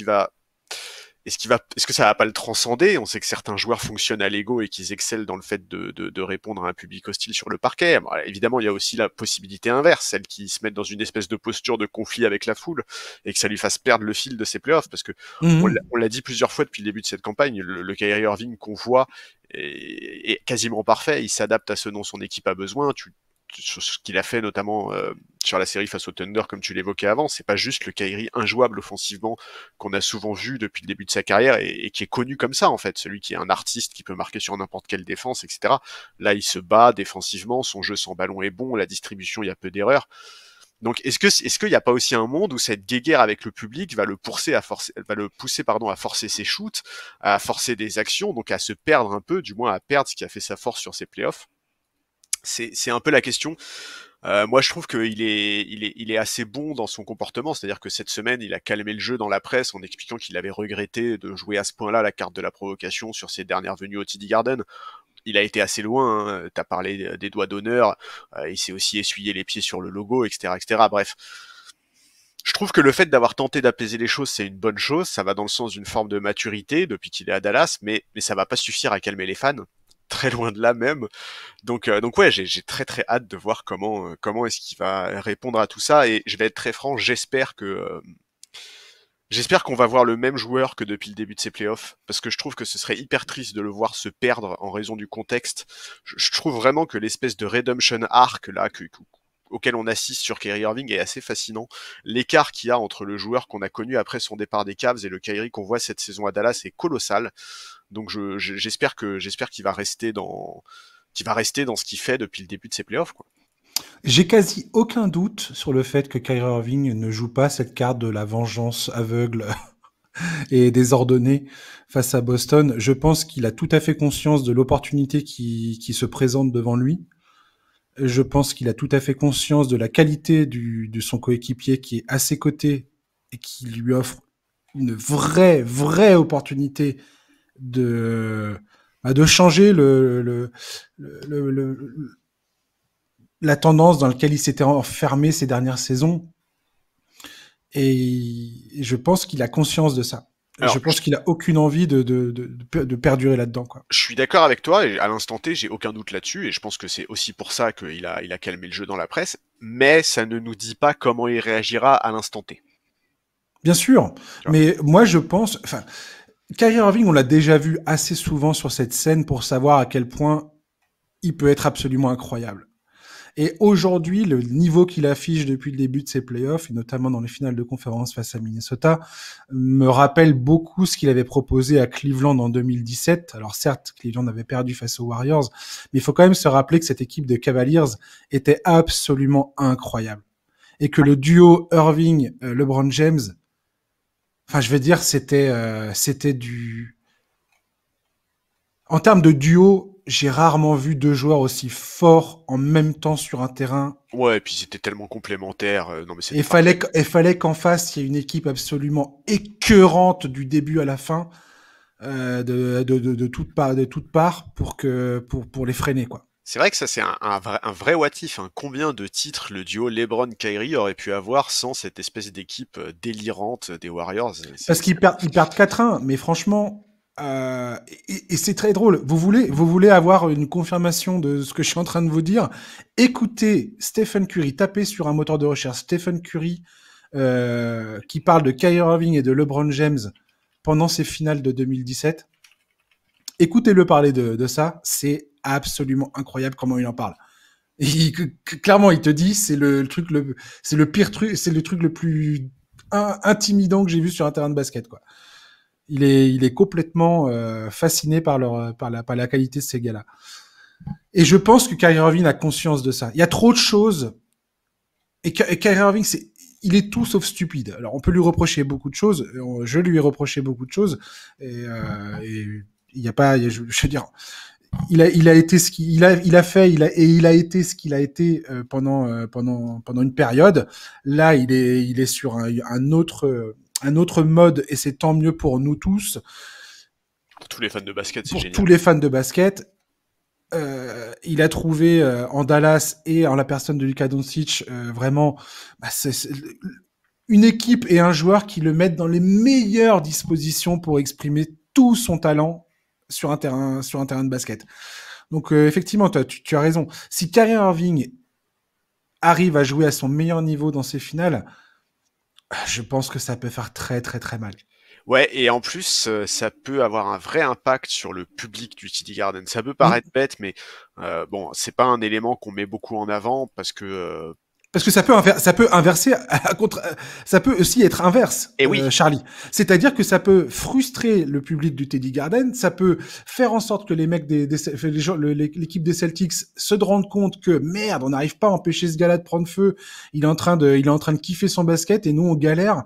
que ça va pas le transcender? On sait que certains joueurs fonctionnent à l'ego et qu'ils excellent dans le fait de répondre à un public hostile sur le parquet. Bon, évidemment, il y a aussi la possibilité inverse, celle qui se met dans une espèce de posture de conflit avec la foule et que ça lui fasse perdre le fil de ses playoffs, parce que on l'a dit plusieurs fois depuis le début de cette campagne, le Kyrie Irving qu'on voit est quasiment parfait. Il s'adapte à ce dont son équipe a besoin. sur ce qu'il a fait notamment sur la série face au Thunder, comme tu l'évoquais avant. C'est pas juste le Kyrie injouable offensivement qu'on a souvent vu depuis le début de sa carrière et qui est connu comme ça, en fait, celui qui est un artiste qui peut marquer sur n'importe quelle défense, etc. Là, il se bat défensivement, son jeu sans ballon est bon, la distribution, il y a peu d'erreurs. Donc, est-ce qu'il n'y a pas aussi un monde où cette guéguerre avec le public va le pousser à forcer ses shoots, à forcer des actions, donc à se perdre un peu, du moins à perdre ce qui a fait sa force sur ses playoffs? C'est un peu la question. Moi, je trouve qu'il il est assez bon dans son comportement, c'est-à-dire que cette semaine, il a calmé le jeu dans la presse en expliquant qu'il avait regretté de jouer à ce point-là la carte de la provocation sur ses dernières venues au TD Garden. Il a été assez loin, hein. T'as parlé des doigts d'honneur, il s'est aussi essuyé les pieds sur le logo, etc., etc. Bref, je trouve que le fait d'avoir tenté d'apaiser les choses, c'est une bonne chose, ça va dans le sens d'une forme de maturité depuis qu'il est à Dallas, mais ça va pas suffire à calmer les fans, très loin de là même. Donc ouais, j'ai très très hâte de voir comment est-ce qu'il va répondre à tout ça, et je vais être très franc, j'espère qu'on va voir le même joueur que depuis le début de ces playoffs, parce que je trouve que ce serait hyper triste de le voir se perdre en raison du contexte. Je trouve vraiment que l'espèce de redemption arc là auquel on assiste sur Kyrie Irving est assez fascinant. L'écart qu'il y a entre le joueur qu'on a connu après son départ des Cavs et le Kyrie qu'on voit cette saison à Dallas est colossal. Donc j'espère qu'il va rester dans ce qu'il fait depuis le début de ses playoffs, quoi. J'ai quasi aucun doute sur le fait que Kyrie Irving ne joue pas cette carte de la vengeance aveugle et désordonnée face à Boston. Je pense qu'il a tout à fait conscience de l'opportunité qui se présente devant lui. Je pense qu'il a tout à fait conscience de la qualité de son coéquipier qui est à ses côtés et qui lui offre une vraie opportunité de changer la tendance dans laquelle il s'était enfermé ces dernières saisons. Et je pense qu'il a conscience de ça. Alors, je pense qu'il a aucune envie de perdurer là-dedans, quoi. Je suis d'accord avec toi, et à l'instant T, j'ai aucun doute là-dessus, et je pense que c'est aussi pour ça qu'il a calmé le jeu dans la presse, mais ça ne nous dit pas comment il réagira à l'instant T. Bien sûr, mais moi je pense... Kyrie Irving, on l'a déjà vu assez souvent sur cette scène pour savoir à quel point il peut être absolument incroyable. Et aujourd'hui, le niveau qu'il affiche depuis le début de ses playoffs, et notamment dans les finales de conférence face à Minnesota, me rappelle beaucoup ce qu'il avait proposé à Cleveland en 2017. Alors certes, Cleveland avait perdu face aux Warriors, mais il faut quand même se rappeler que cette équipe de Cavaliers était absolument incroyable. Et que le duo Irving-LeBron James, enfin je veux dire, c'était du... En termes de duo, j'ai rarement vu deux joueurs aussi forts en même temps sur un terrain. Ouais, et puis c'était tellement complémentaire. Non, mais il fallait qu'en face, il y ait une équipe absolument écœurante du début à la fin, de toutes parts pour les freiner, quoi. C'est vrai que ça, c'est un vrai what if, hein. Combien de titres le duo LeBron-Kyrie aurait pu avoir sans cette espèce d'équipe délirante des Warriors? Parce qu'ils perdent 4-1, mais franchement... et c'est très drôle. Vous voulez avoir une confirmation de ce que je suis en train de vous dire? Écoutez Stephen Curry, tapez sur un moteur de recherche Stephen Curry qui parle de Kyrie Irving et de LeBron James pendant ses finales de 2017. Écoutez-le parler de ça, c'est absolument incroyable comment il en parle. Clairement, il te dit c'est le pire truc, c'est le truc le plus intimidant que j'ai vu sur un terrain de basket, quoi. Il est complètement fasciné par la qualité de ces gars-là. Et je pense que Kyrie Irving a conscience de ça. Il y a trop de choses. Et Kyrie Irving, il est tout sauf stupide. Alors, on peut lui reprocher beaucoup de choses. Je lui ai reproché beaucoup de choses. Et il y a pas, je veux dire, il a été ce qu'il a fait, il a été ce qu'il a été pendant une période. Là, il est sur un autre mode, et c'est tant mieux pour nous tous. Pour tous les fans de basket, c'est génial. Pour tous les fans de basket, il a trouvé en Dallas et en la personne de Luka Doncic vraiment c'est une équipe et un joueur qui le mettent dans les meilleures dispositions pour exprimer tout son talent sur un terrain de basket. Donc effectivement, tu as raison. Si Kyrie Irving arrive à jouer à son meilleur niveau dans ces finales, je pense que ça peut faire très très très mal. Ouais, et en plus, ça peut avoir un vrai impact sur le public du TD Garden. Ça peut Mm. paraître bête, mais bon, c'est pas un élément qu'on met beaucoup en avant parce que Parce que ça peut inverser, ça peut aussi être inverse, et oui, Charlie. C'est-à-dire que ça peut frustrer le public du Teddy Garden, ça peut faire en sorte que les mecs l'équipe des Celtics se rendent compte que merde, on n'arrive pas à empêcher ce gars-là de prendre feu. Il est en train de kiffer son basket et nous on galère.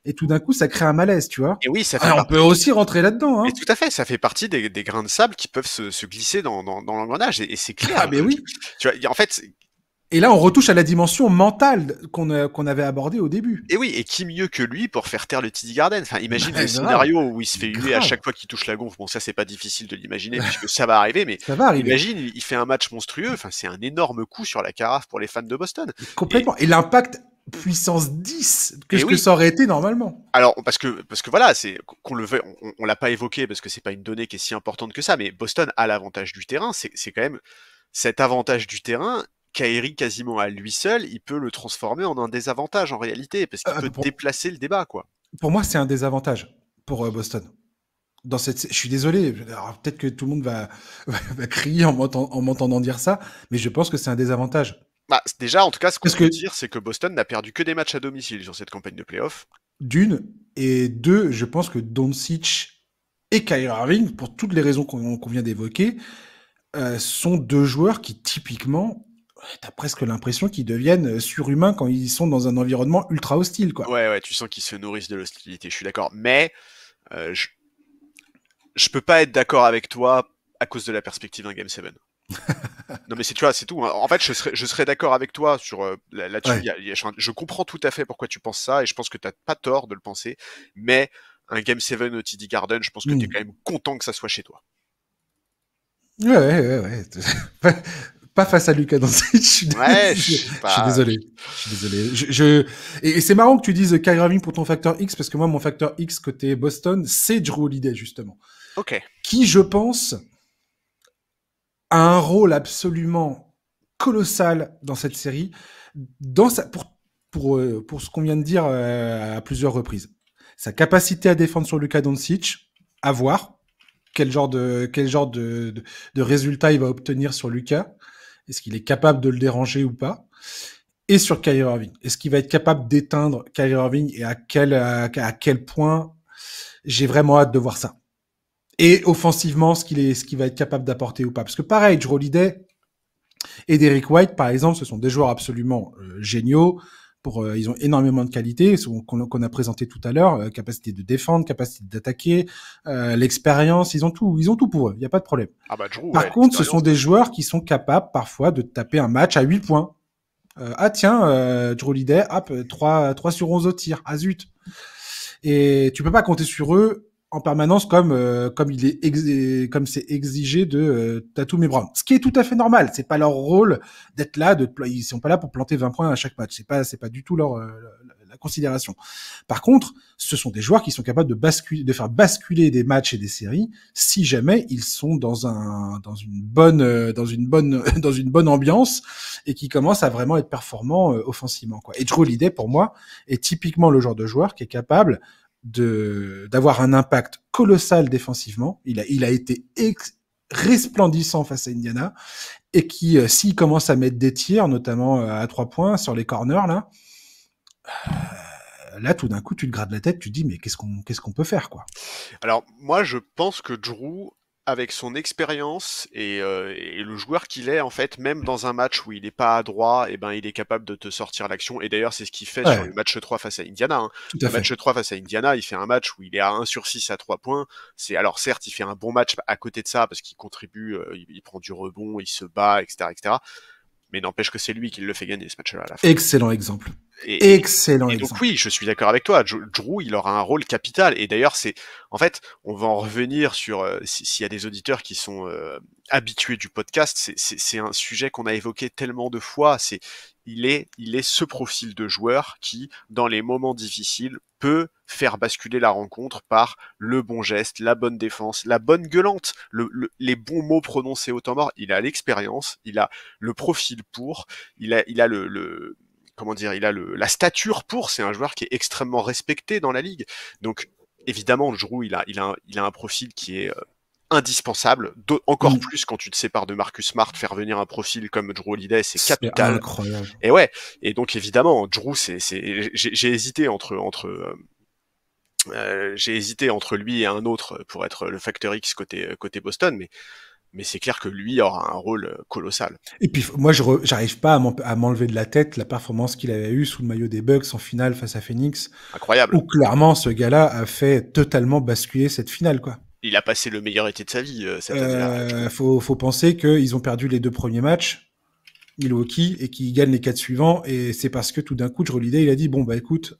Et tout d'un coup, ça crée un malaise, tu vois. et oui, ça fait Ah, on peut partie. aussi rentrer là-dedans, Et hein. tout à fait, ça fait partie des grains de sable qui peuvent se glisser dans l'engrenage. Et c'est clair. Ah, ben oui. Tu vois, en fait, Et là, on retouche à la dimension mentale qu'on avait abordée au début. et oui, et qui mieux que lui pour faire taire le TD Garden? Enfin, imagine le Bah, grave, scénario où il se fait huer à grave. chaque fois qu'il touche la gonfle. Bon, ça, c'est pas difficile de l'imaginer puisque ça va arriver, mais Ça va arriver. imagine, il fait un match monstrueux. Enfin, c'est un énorme coup sur la carafe pour les fans de Boston. Et, Complètement. Et l'impact puissance 10 que et ce que oui, ça aurait été normalement. alors parce que voilà, c'est qu'on le veuille, on l'a pas évoqué parce que c'est pas une donnée qui est si importante que ça, mais Boston a l'avantage du terrain. C'est quand même cet avantage du terrain. Kyrie quasiment à lui seul, il peut le transformer en un désavantage en réalité parce qu'il peut Pour, déplacer le débat quoi. pour moi, c'est un désavantage pour Boston. Je suis désolé, alors, peut-être que tout le monde va crier en m'entendant dire ça, mais je pense que c'est un désavantage. Bah, déjà, en tout cas, ce qu'on Parce que peut dire, c'est que Boston n'a perdu que des matchs à domicile sur cette campagne de playoff. d'une, et deux, je pense que Doncic et Kyrie Irving, pour toutes les raisons qu'on vient d'évoquer, sont deux joueurs qui typiquement, t'as presque l'impression qu'ils deviennent surhumains quand ils sont dans un environnement ultra hostile, quoi. Ouais, ouais, tu sens qu'ils se nourrissent de l'hostilité, je suis d'accord. Mais euh, je, je peux pas être d'accord avec toi à cause de la perspective d'un Game 7. Non mais c'est, tu vois, c'est tout. En fait, je serais d'accord avec toi sur là-dessus. Ouais. Je comprends tout à fait pourquoi tu penses ça et je pense que t'as pas tort de le penser. Mais un Game 7 au TD Garden, je pense que t'es Mm. quand même content que ça soit chez toi. Ouais. Pas face à Lucas Doncic. Ouais, je Je sais suis pas. désolé. Je suis désolé. Et c'est marrant que tu dises Kyrie Irving pour ton facteur X parce que moi, mon facteur X côté Boston, c'est Drew Holiday justement, Ok. qui, je pense, a un rôle absolument colossal dans cette série, pour ce qu'on vient de dire à plusieurs reprises. Sa capacité à défendre sur Luka Doncic, à voir quel genre de résultat il va obtenir sur Luka. Est-ce qu'il est capable de le déranger ou pas? Et sur Kyrie Irving, est-ce qu'il va être capable d'éteindre Kyrie Irving et à quel point j'ai vraiment hâte de voir ça. Et offensivement, ce qu'il va être capable d'apporter ou pas. Parce que pareil, Drew Holiday et Derrick White, par exemple, ce sont des joueurs absolument géniaux. Ils ont énormément de qualités qu'on a présenté tout à l'heure, capacité de défendre, capacité d'attaquer, l'expérience, ils ont tout pour eux, il n'y a pas de problème. Ah bah Drew, Par ouais, contre, ce sont l'expérience. des joueurs qui sont capables parfois de taper un match à 8 points. Ah tiens, Drew Holiday, hop, 3 sur 11 au tir, ah zut. Et tu peux pas compter sur eux en permanence comme c'est exigé de Tatum et Brown. Ce qui est tout à fait normal. C'est pas leur rôle d'être là, ils sont pas là pour planter 20 points à chaque match. C'est pas du tout la considération. Par contre, ce sont des joueurs qui sont capables de faire basculer des matchs et des séries si jamais ils sont dans une bonne ambiance et qui commencent à vraiment être performants offensivement, quoi. Et Drew Holiday, pour moi, est typiquement le genre de joueur qui est capable d'avoir un impact colossal défensivement. Il a été resplendissant face à Indiana et qui, s'il commence à mettre des tirs, notamment à 3 points sur les corners là tout d'un coup tu te grades la tête, tu te dis mais qu'est-ce qu'on peut faire, quoi. Alors moi je pense que Drew, avec son expérience et le joueur qu'il est en fait, même dans un match où il n'est pas adroit, et ben il est capable de te sortir l'action. Et d'ailleurs c'est ce qu'il fait sur Ouais, le match 3 face à Indiana. Hein. tout à Le fait. match 3 face à Indiana, il fait un match où il est à 1 sur 6 à 3 points. C'est alors certes il fait un bon match à côté de ça parce qu'il contribue, il prend du rebond, il se bat, etc., etc. Mais n'empêche que c'est lui qui le fait gagner ce match-là à la fin. Excellent exemple. Et, et, Excellent et donc exemple. oui, je suis d'accord avec toi. Drew, il aura un rôle capital. Et d'ailleurs, en fait, on va en revenir sur s'il y a des auditeurs qui sont habitués du podcast. C'est un sujet qu'on a évoqué tellement de fois. Il est ce profil de joueur qui, dans les moments difficiles, peut faire basculer la rencontre par le bon geste, la bonne défense, la bonne gueulante, les bons mots prononcés au temps mort. Il a l'expérience, il a le profil pour, il a comment dire, il a la stature pour. C'est un joueur qui est extrêmement respecté dans la ligue. Donc évidemment, Drew, il a un profil qui est indispensable, encore plus quand tu te sépares de Marcus Smart, faire venir un profil comme Drew Holiday, c'est capital. Incroyable. Et ouais, et donc évidemment, Drew, j'ai hésité j'ai hésité entre lui et un autre pour être le facteur X côté Boston, mais c'est clair que lui aura un rôle colossal. Et puis moi, j'arrive pas à m'enlever de la tête la performance qu'il avait eue sous le maillot des Bucks en finale face à Phoenix. Incroyable. Où clairement, ce gars-là a fait totalement basculer cette finale, quoi. Il a passé le meilleur été de sa vie cette année-là. Faut penser qu'ils ont perdu les 2 premiers matchs, Milwaukee, et qu'ils gagnent les 4 suivants, et c'est parce que tout d'un coup, Drew Holiday, il a dit, bon, bah écoute,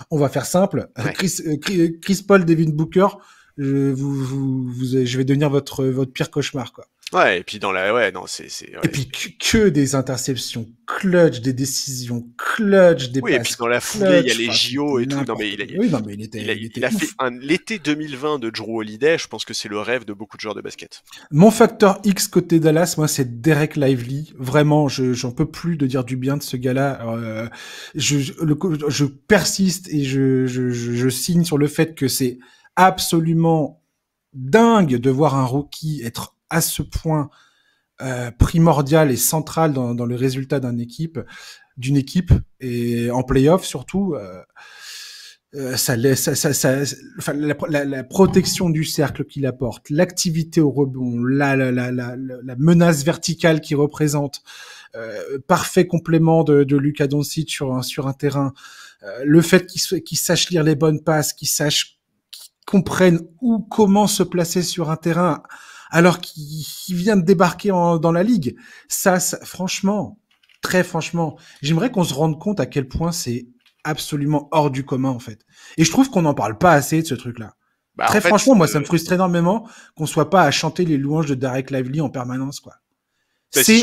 on va faire simple. Ouais. Chris Paul, Devin Booker, je vais devenir votre pire cauchemar, quoi. Ouais, et puis ouais. Et puis que des interceptions clutch, des décisions clutch, des passes. Oui, et puis dans la foulée, il y a les JO et tout. Non mais il a fait l'été 2020 de Drew Holiday. Je pense que c'est le rêve de beaucoup de joueurs de basket. Mon facteur X côté Dallas, moi, c'est Derek Lively. Vraiment, j'en peux plus de dire du bien de ce gars-là. Je persiste et je signe sur le fait que c'est absolument dingue de voir un rookie être à ce point primordial et central dans le résultat d'une équipe et en playoff surtout. Enfin, la protection du cercle qu'il apporte, l'activité au rebond, la menace verticale qu'il représente, parfait complément de Luka Doncic sur un terrain, le fait qu'il sache lire les bonnes passes, qu'il comprenne où, comment se placer sur un terrain, alors qu'il vient de débarquer dans la ligue. Ça, franchement, très franchement, j'aimerais qu'on se rende compte à quel point c'est absolument hors du commun, en fait. Et je trouve qu'on n'en parle pas assez de ce truc-là. Bah, très franchement, moi, ça me frustre énormément qu'on soit pas à chanter les louanges de Derek Lively en permanence, quoi. Bah, c'est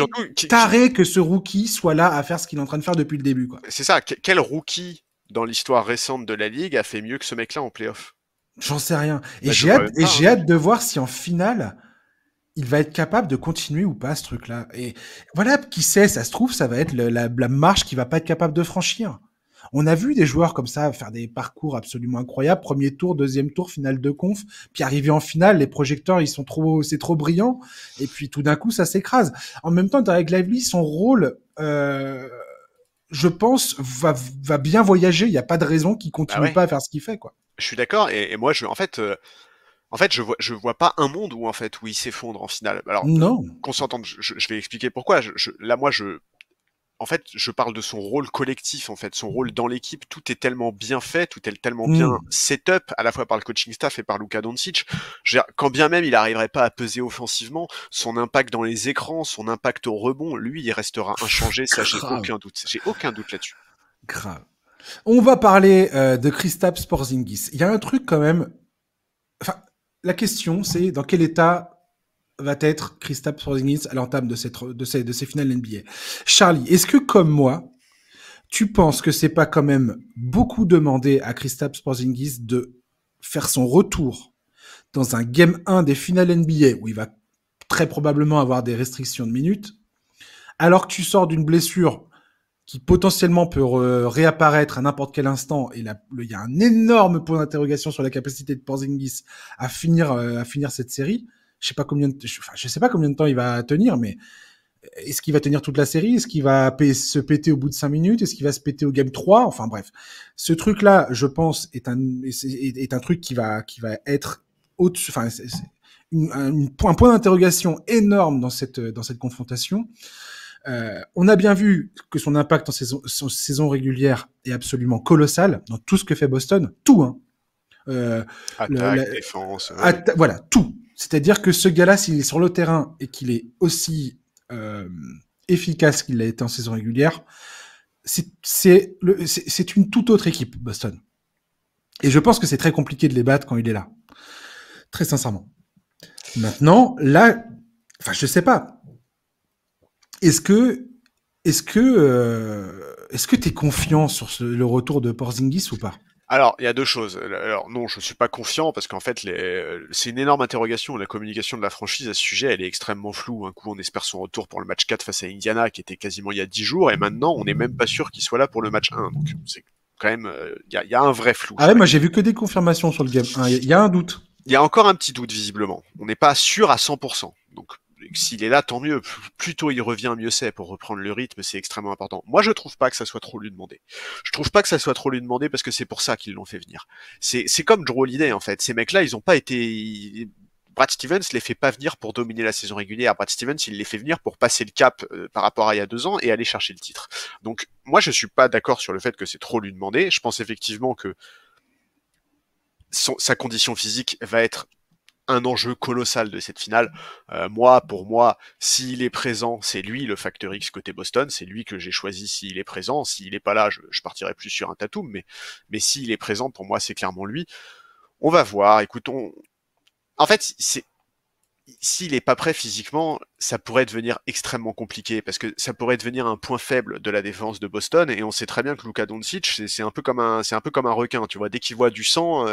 taré que ce rookie soit là à faire ce qu'il est en train de faire depuis le début, quoi. C'est ça. Quel rookie dans l'histoire récente de la ligue a fait mieux que ce mec-là en playoff? J'en sais rien. Et j'ai hâte de voir si en finale, il va être capable de continuer ou pas ce truc-là. Et voilà, qui sait, ça se trouve, ça va être la marche qu'il va pas être capable de franchir. On a vu des joueurs comme ça faire des parcours absolument incroyables, premier tour, deuxième tour, finale de conf, puis arriver en finale, les projecteurs, c'est trop brillant, et puis tout d'un coup, ça s'écrase. En même temps, Derek Lively, son rôle, je pense, va bien voyager. Il n'y a pas de raison qu'il continue pas à faire ce qu'il fait, quoi. Je suis d'accord, et moi, en fait, je vois pas un monde où il s'effondre en finale. Alors, non. Qu'on s'entende, je vais expliquer pourquoi. En fait, je parle de son rôle collectif, en fait, son rôle dans l'équipe. Tout est tellement bien fait, tout est tellement bien set-up, à la fois par le coaching staff et par Luka Doncic. Quand bien même il n'arriverait pas à peser offensivement, son impact dans les écrans, son impact au rebond, lui, il restera inchangé. Ça, j'ai aucun doute. J'ai aucun doute là-dessus. Grave. On va parler de Kristaps Porzingis. Il y a un truc quand même. Enfin, la question, c'est dans quel état va être Kristaps Porzingis à l'entame de ces finales NBA. Charlie, est-ce que comme moi, tu penses que c'est pas quand même beaucoup demandé à Kristaps Porzingis de faire son retour dans un Game 1 des finales NBA où il va très probablement avoir des restrictions de minutes, alors que tu sors d'une blessure qui potentiellement peut réapparaître à n'importe quel instant, et il y a un énorme point d'interrogation sur la capacité de Porzingis à finir cette série. Je sais pas combien de temps il va tenir, mais est-ce qu'il va tenir toute la série? Est-ce qu'il va se péter au bout de 5 minutes? Est-ce qu'il va se péter au game 3? Enfin bref. Ce truc-là, je pense, est un truc qui va être au-dessus, enfin, c'est un point d'interrogation énorme dans cette confrontation. On a bien vu que son impact en saison régulière est absolument colossal dans tout ce que fait Boston. Tout, hein. Attaque, défense. Voilà, tout. C'est-à-dire que ce gars-là, s'il est sur le terrain et qu'il est aussi efficace qu'il l'a été en saison régulière, c'est une toute autre équipe, Boston. Et je pense que c'est très compliqué de les battre quand il est là. Très sincèrement. Maintenant, là, enfin, je sais pas. Est-ce que t'es confiant sur le retour de Porzingis ou pas? Alors, il y a deux choses. Alors non, je suis pas confiant parce qu'en fait, c'est une énorme interrogation. La communication de la franchise à ce sujet, elle est extrêmement floue. Un coup, on espère son retour pour le match 4 face à Indiana, qui était quasiment il y a 10 jours, et maintenant, on n'est même pas sûr qu'il soit là pour le match 1. Donc, quand même, y a un vrai flou. Ah ouais, moi j'ai vu que des confirmations sur le game 1. Il y a un doute. Il y a encore un petit doute visiblement. On n'est pas sûr à 100%. Donc s'il est là, tant mieux. Plus tôt il revient, mieux c'est. Pour reprendre le rythme, c'est extrêmement important. Moi, je trouve pas que ça soit trop lui demander. Je trouve pas que ça soit trop lui demander parce que c'est pour ça qu'ils l'ont fait venir. C'est comme Drew Holiday en fait. Ces mecs-là, ils ont pas été. Brad Stevens les fait pas venir pour dominer la saison régulière. Brad Stevens, il les fait venir pour passer le cap par rapport à il y a 2 ans et aller chercher le titre. Donc moi, je suis pas d'accord sur le fait que c'est trop lui demander. Je pense effectivement que sa condition physique va être un enjeu colossal de cette finale. Pour moi, s'il est présent, c'est lui le facteur X côté Boston, c'est lui que j'ai choisi s'il est présent. S'il est pas là, je partirai plus sur un Tatum, mais s'il est présent, pour moi, c'est clairement lui. On va voir, écoutons. En fait, s'il est pas prêt physiquement, ça pourrait devenir extrêmement compliqué parce que ça pourrait devenir un point faible de la défense de Boston et on sait très bien que Luka Doncic c'est un peu comme un requin, tu vois, dès qu'il voit du sang,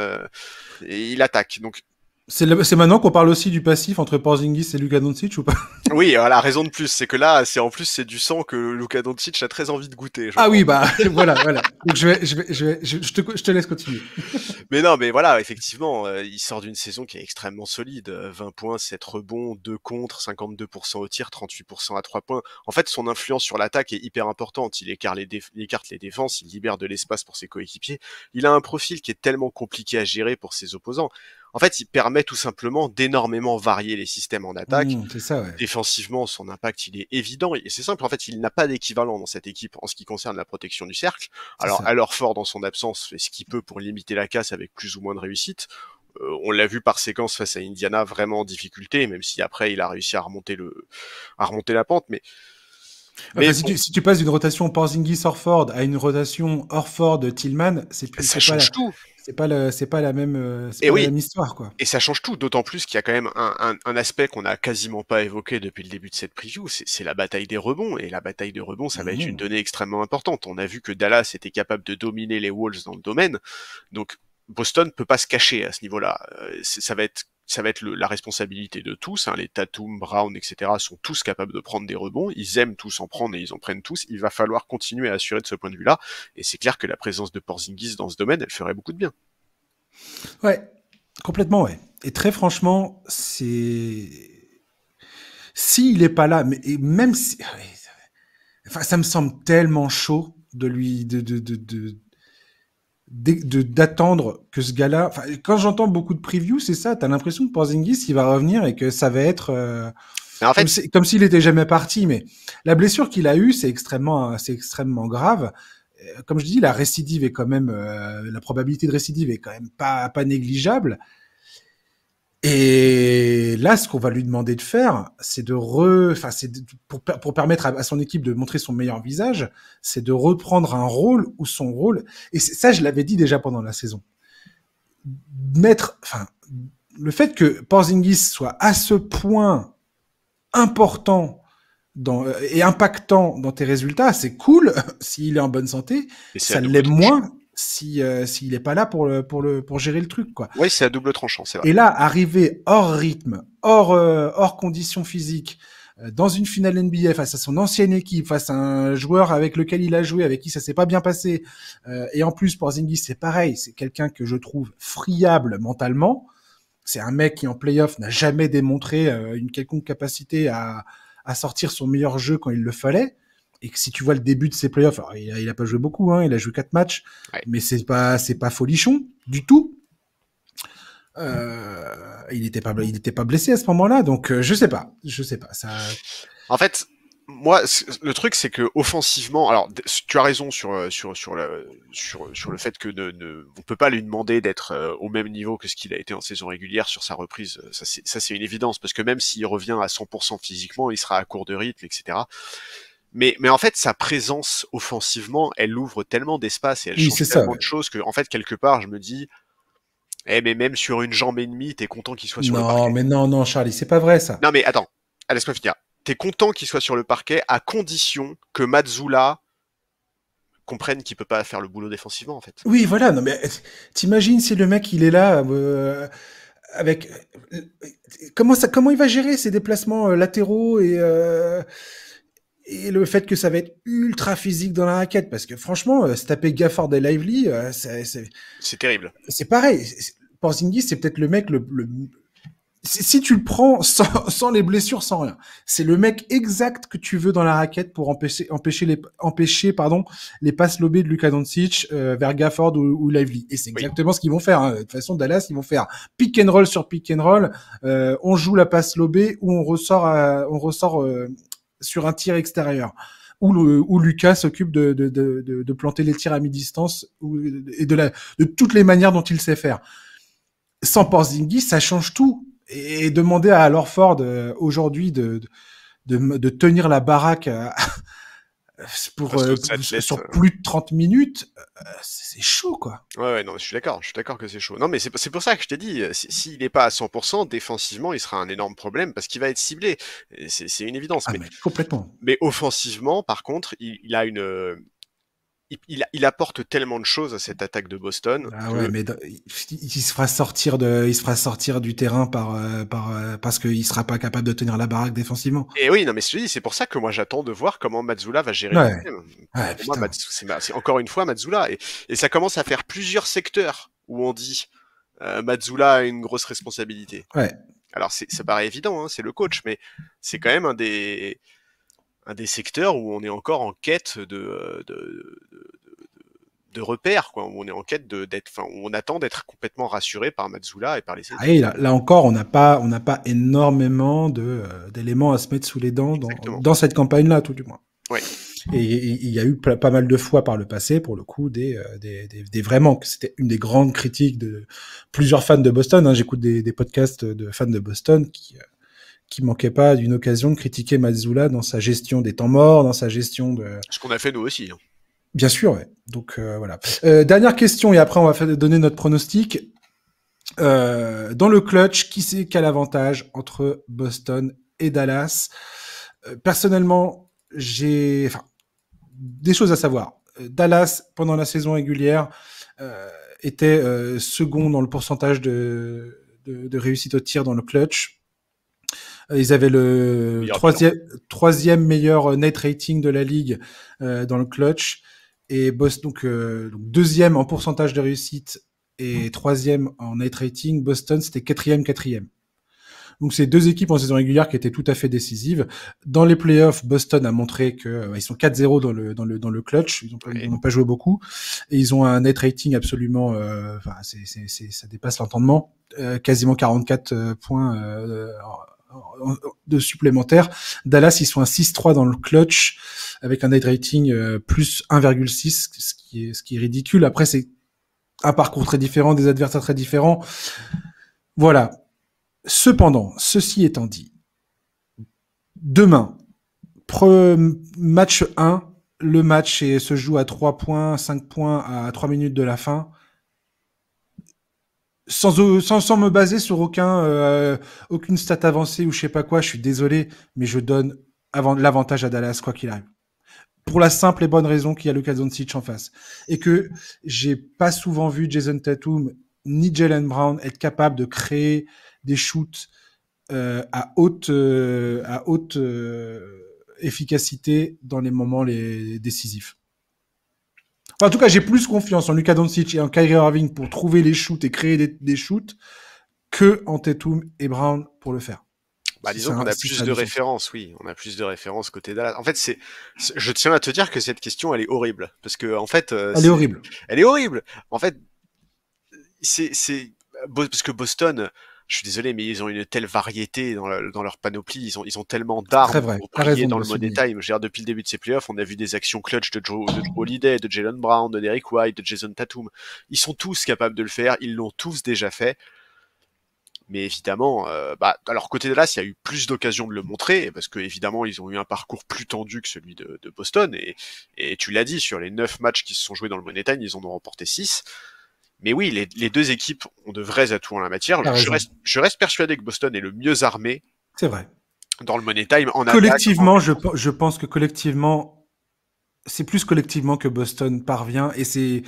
il attaque. Donc C'est maintenant qu'on parle aussi du passif entre Porzingis et Luka Doncic ou pas? oui, la raison de plus, c'est que là, c'est du sang que Luka Doncic a très envie de goûter. Ah oui, bah voilà. Donc je te laisse continuer. Mais non, mais voilà, effectivement, il sort d'une saison qui est extrêmement solide. 20 points, 7 rebonds, 2 contre, 52% au tir, 38% à 3 points. En fait, son influence sur l'attaque est hyper importante. Il écarte les défenses, il libère de l'espace pour ses coéquipiers. Il a un profil qui est tellement compliqué à gérer pour ses opposants. En fait, il permet tout simplement d'énormément varier les systèmes en attaque. C'est ça, ouais. Défensivement, son impact, il est évident. Et c'est simple, en fait, il n'a pas d'équivalent dans cette équipe en ce qui concerne la protection du cercle. Alors, alors Ford, dans son absence, fait ce qu'il peut pour limiter la casse avec plus ou moins de réussite. On l'a vu par séquence face à Indiana, vraiment en difficulté, même si après, il a réussi à remonter la pente. Mais enfin, si tu passes d'une rotation Porzingis-Horford à une rotation Horford-Tillman, ça change tout. C'est pas la même histoire, quoi. Et ça change tout, d'autant plus qu'il y a quand même un aspect qu'on n'a quasiment pas évoqué depuis le début de cette preview, c'est la bataille des rebonds. Et la bataille des rebonds, ça va être une donnée extrêmement importante. On a vu que Dallas était capable de dominer les Wolves dans le domaine. Donc, Boston peut pas se cacher à ce niveau-là. Ça va être la responsabilité de tous. Les Tatum, Brown, etc. sont tous capables de prendre des rebonds. Ils aiment tous en prendre et ils en prennent tous. Il va falloir continuer à assurer de ce point de vue-là. Et c'est clair que la présence de Porzingis dans ce domaine, elle ferait beaucoup de bien. Ouais, complètement, ouais. Et très franchement, s'il est pas là, mais et même si, enfin, ça me semble tellement chaud de lui d'attendre que ce gars-là. Enfin, quand j'entends beaucoup de previews, c'est ça. T'as l'impression que Porzingis il va revenir et que ça va être en fait, comme s'il était jamais parti. Mais la blessure qu'il a eue, c'est extrêmement grave. Comme je dis, la récidive est quand même la probabilité de récidive est quand même pas négligeable. Et là, ce qu'on va lui demander de faire, c'est pour permettre à son équipe de montrer son meilleur visage, c'est de reprendre un rôle où son rôle, et ça, je l'avais dit déjà pendant la saison, le fait que Porzingis soit à ce point important et impactant dans tes résultats, c'est cool s'il est en bonne santé, ça l'est moins s'il est pas là pour gérer le truc, quoi. Oui, c'est à double tranchant, c'est vrai. Et là, arriver hors rythme, hors conditions physiques, dans une finale NBA face à son ancienne équipe, face à un joueur avec lequel il a joué, avec qui ça s'est pas bien passé, et en plus Porzingis, c'est pareil, c'est quelqu'un que je trouve friable mentalement. C'est un mec qui en playoff n'a jamais démontré une quelconque capacité à sortir son meilleur jeu quand il le fallait. Et que si tu vois le début de ses playoffs, alors il a pas joué beaucoup, hein, il a joué 4 matchs, mais c'est pas folichon du tout. Il était pas blessé à ce moment-là, donc je sais pas ça. En fait, moi, le truc c'est que offensivement, alors tu as raison sur le fait que on peut pas lui demander d'être au même niveau que ce qu'il a été en saison régulière sur sa reprise. Ça c'est une évidence parce que même s'il revient à 100% physiquement, il sera à court de rythme, etc. Mais en fait, sa présence offensivement, elle ouvre tellement d'espace et elle change tellement de choses que, en fait, quelque part, je me dis, mais même sur une jambe et demie, t'es content qu'il soit sur le parquet. Non, mais non, Charlie, c'est pas vrai ça. Non, mais attends, laisse-moi finir. T'es content qu'il soit sur le parquet à condition que Mazzulla comprenne qu'il peut pas faire le boulot défensivement, en fait. Oui, voilà. Non, mais t'imagines si le mec il est là avec comment il va gérer ses déplacements latéraux Et le fait que ça va être ultra physique dans la raquette, parce que franchement, se taper Gafford et Lively, C'est terrible. c'est pareil. Porzingis, c'est peut-être le mec si tu le prends sans les blessures, sans rien, c'est le mec exact que tu veux dans la raquette pour empêcher les passes lobées de Luka Doncic vers Gafford ou Lively. Et c'est Oui. exactement ce qu'ils vont faire. Hein. De toute façon, Dallas, ils vont faire pick and roll sur pick and roll. On joue la passe lobée ou on ressort sur un tir extérieur. Où Lucas s'occupe de planter les tirs à mi-distance et de toutes les manières dont il sait faire. Sans Porzingis, ça change tout. Et demander à Lorford aujourd'hui de tenir la baraque sur plus de 30 minutes, c'est chaud, quoi. Ouais, non, je suis d'accord que c'est chaud. Non, mais c'est pour ça que je t'ai dit, s'il n'est pas à 100%, défensivement, il sera un énorme problème parce qu'il va être ciblé. C'est une évidence. Mais complètement. Mais offensivement, par contre, il a il apporte tellement de choses à cette attaque de Boston. Ouais, mais il se fera sortir du terrain parce qu'il sera pas capable de tenir la baraque défensivement. Et oui, non, mais je te dis, c'est pour ça que moi j'attends de voir comment Mazzulla va gérer le problème. Pour moi, c'est encore une fois Mazzulla. Et ça commence à faire plusieurs secteurs où on dit Mazzulla a une grosse responsabilité. Ouais. Alors ça paraît évident, hein, c'est le coach, mais c'est quand même un des secteurs où on est encore en quête de repères, quoi, où on est en quête où on attend d'être complètement rassuré par Mazzulla et par les et là encore, on n'a pas énormément d'éléments à se mettre sous les dents dans cette campagne-là, tout du moins. Ouais. Et il y a eu pas mal de fois par le passé, pour le coup, des vrais manques. C'était une des grandes critiques de plusieurs fans de Boston. Hein. J'écoute des podcasts de fans de Boston qui manquaient pas d'une occasion de critiquer Mazzulla dans sa gestion des temps morts, dans sa gestion de... Ce qu'on a fait nous aussi. Hein. Bien sûr, ouais. Donc voilà. Dernière question, et après on va donner notre pronostic. Dans le clutch, qui a l'avantage entre Boston et Dallas? Personnellement, j'ai des choses à savoir. Dallas, pendant la saison régulière, était second dans le pourcentage de réussite au tir dans le clutch. Ils avaient le troisième meilleur net rating de la ligue dans le clutch. Et Boston, donc deuxième en pourcentage de réussite et troisième en net rating. Boston, c'était quatrième. Donc c'est deux équipes en saison régulière qui étaient tout à fait décisives. Dans les playoffs, Boston a montré que ils sont 4-0 dans le clutch. Ils n'ont pas joué beaucoup et ils ont un net rating absolument, ça dépasse l'entendement, quasiment 44 points de supplémentaires. Dallas, ils sont à 6-3 dans le clutch avec un net rating plus 1,6, ce qui est ridicule. Après, c'est un parcours très différent, des adversaires très différents. Voilà. Cependant, ceci étant dit, demain, match 1, le match se joue à 3 points, 5 points à 3 minutes de la fin. Sans me baser sur aucune stat avancée ou je sais pas quoi, je suis désolé, mais je donne l'avantage à Dallas, quoi qu'il arrive. Pour la simple et bonne raison qu'il y a Luka Doncic en face. Et que j'ai pas souvent vu Jason Tatum ni Jaylen Brown être capable de créer des shoots à haute efficacité dans les moments les décisifs. Enfin, en tout cas, j'ai plus confiance en Luka Doncic et en Kyrie Irving pour trouver les shoots et créer des shoots que en Tatum et Brown pour le faire. Disons qu'on a plus de références, oui. On a plus de références côté Dallas. En fait, je tiens à te dire que cette question, elle est horrible. Parce que, en fait, elle est horrible. Elle est horrible. En fait, parce que Boston, je suis désolé, mais ils ont une telle variété dans leur panoplie. Ils ont tellement d'armes pour briller dans le Money Time. Depuis le début de ces playoffs, on a vu des actions clutch de Joe Holiday, de Jaylen Brown, de Derrick White, de Jason Tatum. Ils sont tous capables de le faire. Ils l'ont tous déjà fait. Mais évidemment, alors côté Dallas, il y a eu plus d'occasions de le montrer, parce que évidemment, ils ont eu un parcours plus tendu que celui de Boston, et tu l'as dit, sur les 9 matchs qui se sont joués dans le Money Time, ils en ont remporté 6. Mais oui, les deux équipes ont de vrais atouts en la matière. Je reste persuadé que Boston est le mieux armé. C'est vrai. Dans le Money Time, collectivement, je pense que collectivement, c'est plus collectivement que Boston parvient, et c'est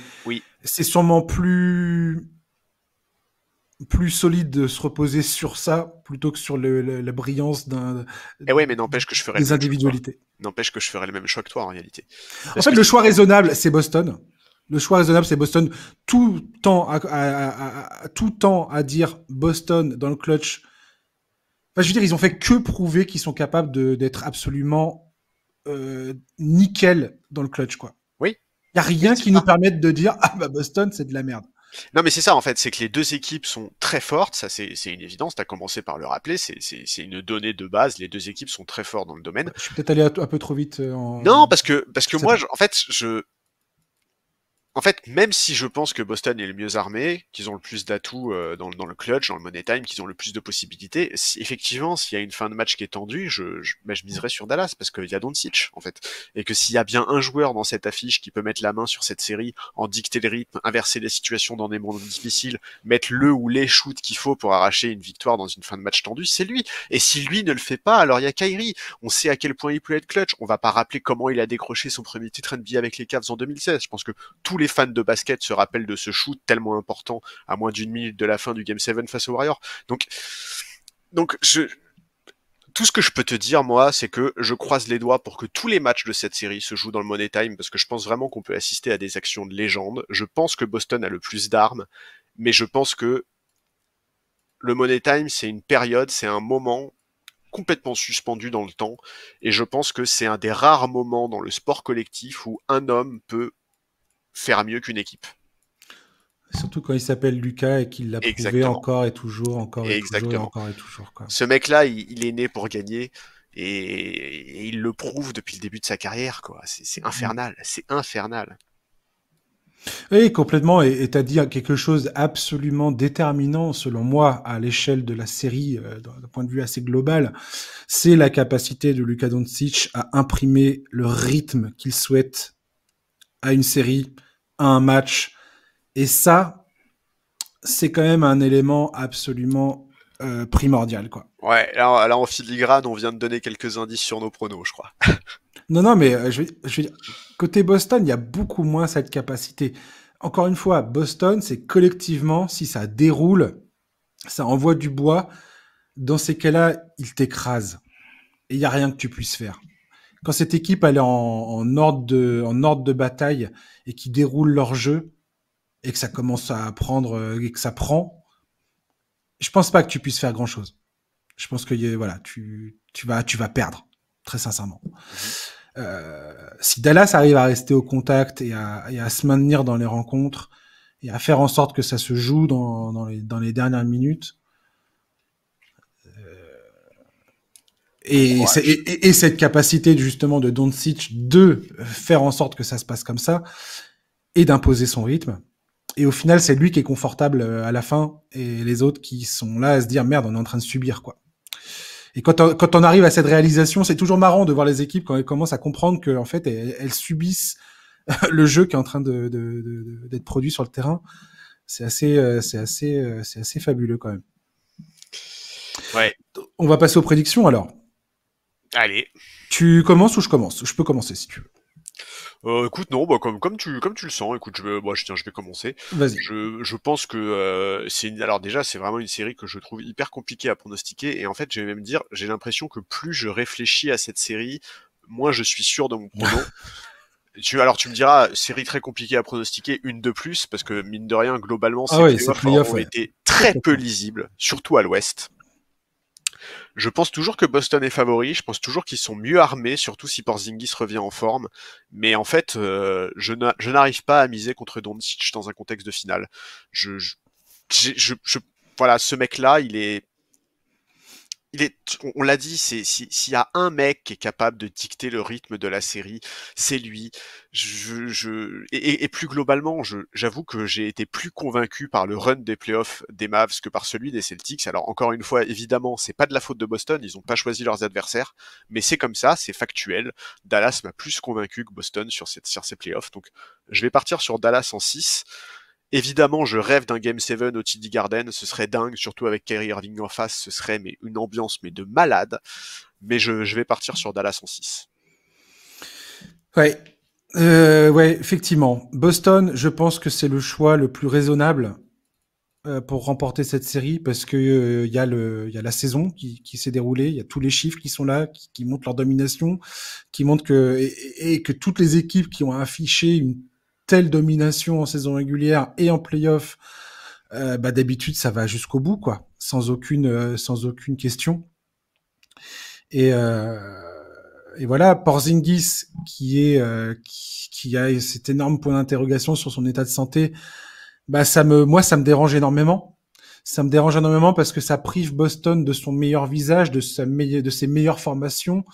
sûrement plus solide de se reposer sur ça plutôt que sur la brillance mais n'empêche que je ferais des individualités. N'empêche que je ferais le même choix que toi en réalité. En Parce fait, que le choix raisonnable, c'est Boston. Le choix raisonnable, c'est Boston. Tout temps à dire Boston dans le clutch. Enfin, je veux dire, ils ont fait que prouver qu'ils sont capables d'être absolument nickel dans le clutch, quoi. oui, Il y a oui, rien c'est qui nous ça. permette de dire ah bah Boston c'est de la merde. Non, mais c'est ça en fait, c'est que les deux équipes sont très fortes, ça c'est une évidence. T'as commencé par le rappeler, c'est une donnée de base. Les deux équipes sont très fortes dans le domaine. Ouais, je suis peut-être allé un peu trop vite Non, en. parce que Ça moi, peut- en fait, même si je pense que Boston est le mieux armé, qu'ils ont le plus d'atouts dans le clutch, dans le money time, qu'ils ont le plus de possibilités, effectivement, s'il y a une fin de match qui est tendue, je miserais sur Dallas parce qu'il y a Doncic en fait, et que s'il y a bien un joueur dans cette affiche qui peut mettre la main sur cette série, en dicter le rythme, inverser les situations dans des moments difficiles, mettre le ou les shoots qu'il faut pour arracher une victoire dans une fin de match tendue, c'est lui. Et si lui ne le fait pas, alors il y a Kyrie. On sait à quel point il peut être clutch. On va pas rappeler comment il a décroché son premier titre NBA avec les Cavs en 2016. Je pense que tous les fans de basket se rappellent de ce shoot tellement important à moins d'une minute de la fin du Game 7 face aux Warriors. Donc tout ce que je peux te dire, moi, c'est que je croise les doigts pour que tous les matchs de cette série se jouent dans le Money Time, parce que je pense vraiment qu'on peut assister à des actions de légende. Je pense que Boston a le plus d'armes, mais je pense que le Money Time, c'est une période, c'est un moment complètement suspendu dans le temps, et je pense que c'est un des rares moments dans le sport collectif où un homme peut faire mieux qu'une équipe. Surtout quand il s'appelle Lucas et qu'il l'a prouvé Exactement. encore et toujours, encore et toujours et Exactement. encore et toujours, quoi. Ce mec-là, il est né pour gagner et il le prouve depuis le début de sa carrière, quoi. C'est Mm. infernal, c'est infernal. Oui, complètement. Et tu as dit quelque chose absolument déterminant, selon moi, à l'échelle de la série, d'un point de vue assez global. C'est la capacité de Luka Doncic à imprimer le rythme qu'il souhaite à une série, à un match. Et ça, c'est quand même un élément absolument primordial, quoi. Ouais, là en filigrane, on vient de donner quelques indices sur nos pronos, je crois. Non, non, mais je veux dire, côté Boston, il y a beaucoup moins cette capacité. Encore une fois, Boston, c'est collectivement, si ça déroule, ça envoie du bois. Dans ces cas-là, ils t'écrasent. Et il n'y a rien que tu puisses faire. Quand cette équipe elle est en ordre de bataille et qui déroule leur jeu et que ça commence à prendre et que ça prend, je pense pas que tu puisses faire grand-chose. Je pense que voilà, tu vas perdre, très sincèrement. Mhm. Si Dallas arrive à rester au contact et à se maintenir dans les rencontres et à faire en sorte que ça se joue dans les dernières minutes, Ouais, et cette capacité justement de Doncic de faire en sorte que ça se passe comme ça et d'imposer son rythme. Et au final, c'est lui qui est confortable à la fin et les autres qui sont là à se dire merde, on est en train de subir quoi. Et quand on arrive à cette réalisation, c'est toujours marrant de voir les équipes quand elles commencent à comprendre que en fait elles subissent le jeu qui est en train d'être produit sur le terrain. C'est assez fabuleux quand même. ouais. On va passer aux prédictions alors. Allez. Tu commences ou je commence? Je peux commencer si tu veux. Écoute, non, bah, comme tu le sens, écoute, je vais commencer. Vas-y. Je pense que alors déjà, c'est vraiment une série que je trouve hyper compliquée à pronostiquer, et en fait, je vais même dire, j'ai l'impression que plus je réfléchis à cette série, moins je suis sûr de mon prono. Alors tu me diras, série très compliquée à pronostiquer, une de plus, parce que mine de rien, globalement, Ah ces ouais, c'est playoffs playoff, ont ouais. été très peu Complètement. lisibles, surtout à l'Ouest. Je pense toujours que Boston est favori. Je pense toujours qu'ils sont mieux armés, surtout si Porzingis revient en forme. Mais en fait, je n'arrive pas à miser contre Doncic dans un contexte de finale. Je, je, je voilà, ce mec-là, on l'a dit, s'il y a un mec qui est capable de dicter le rythme de la série, c'est lui. Et plus globalement, j'avoue que j'ai été plus convaincu par le run des playoffs des Mavs que par celui des Celtics. Alors encore une fois, évidemment, c'est pas de la faute de Boston, ils ont pas choisi leurs adversaires, mais c'est comme ça, c'est factuel. Dallas m'a plus convaincu que Boston sur ces playoffs, donc je vais partir sur Dallas en 6. Évidemment, je rêve d'un Game 7 au TD Garden, ce serait dingue, surtout avec Kyrie Irving en face, ce serait une ambiance de malade, mais je vais partir sur Dallas en 6. Ouais. Ouais, effectivement. Boston, je pense que c'est le choix le plus raisonnable pour remporter cette série parce que il y a la saison qui s'est déroulée, il y a tous les chiffres qui sont là, qui montrent leur domination, qui montrent et que toutes les équipes qui ont affiché une telle domination en saison régulière et en play-off, d'habitude ça va jusqu'au bout, quoi, sans aucune question. Et voilà, Porzingis qui a cet énorme point d'interrogation sur son état de santé. Ça me dérange énormément. Ça me dérange énormément parce que ça prive Boston de son meilleur visage, de ses meilleures formations,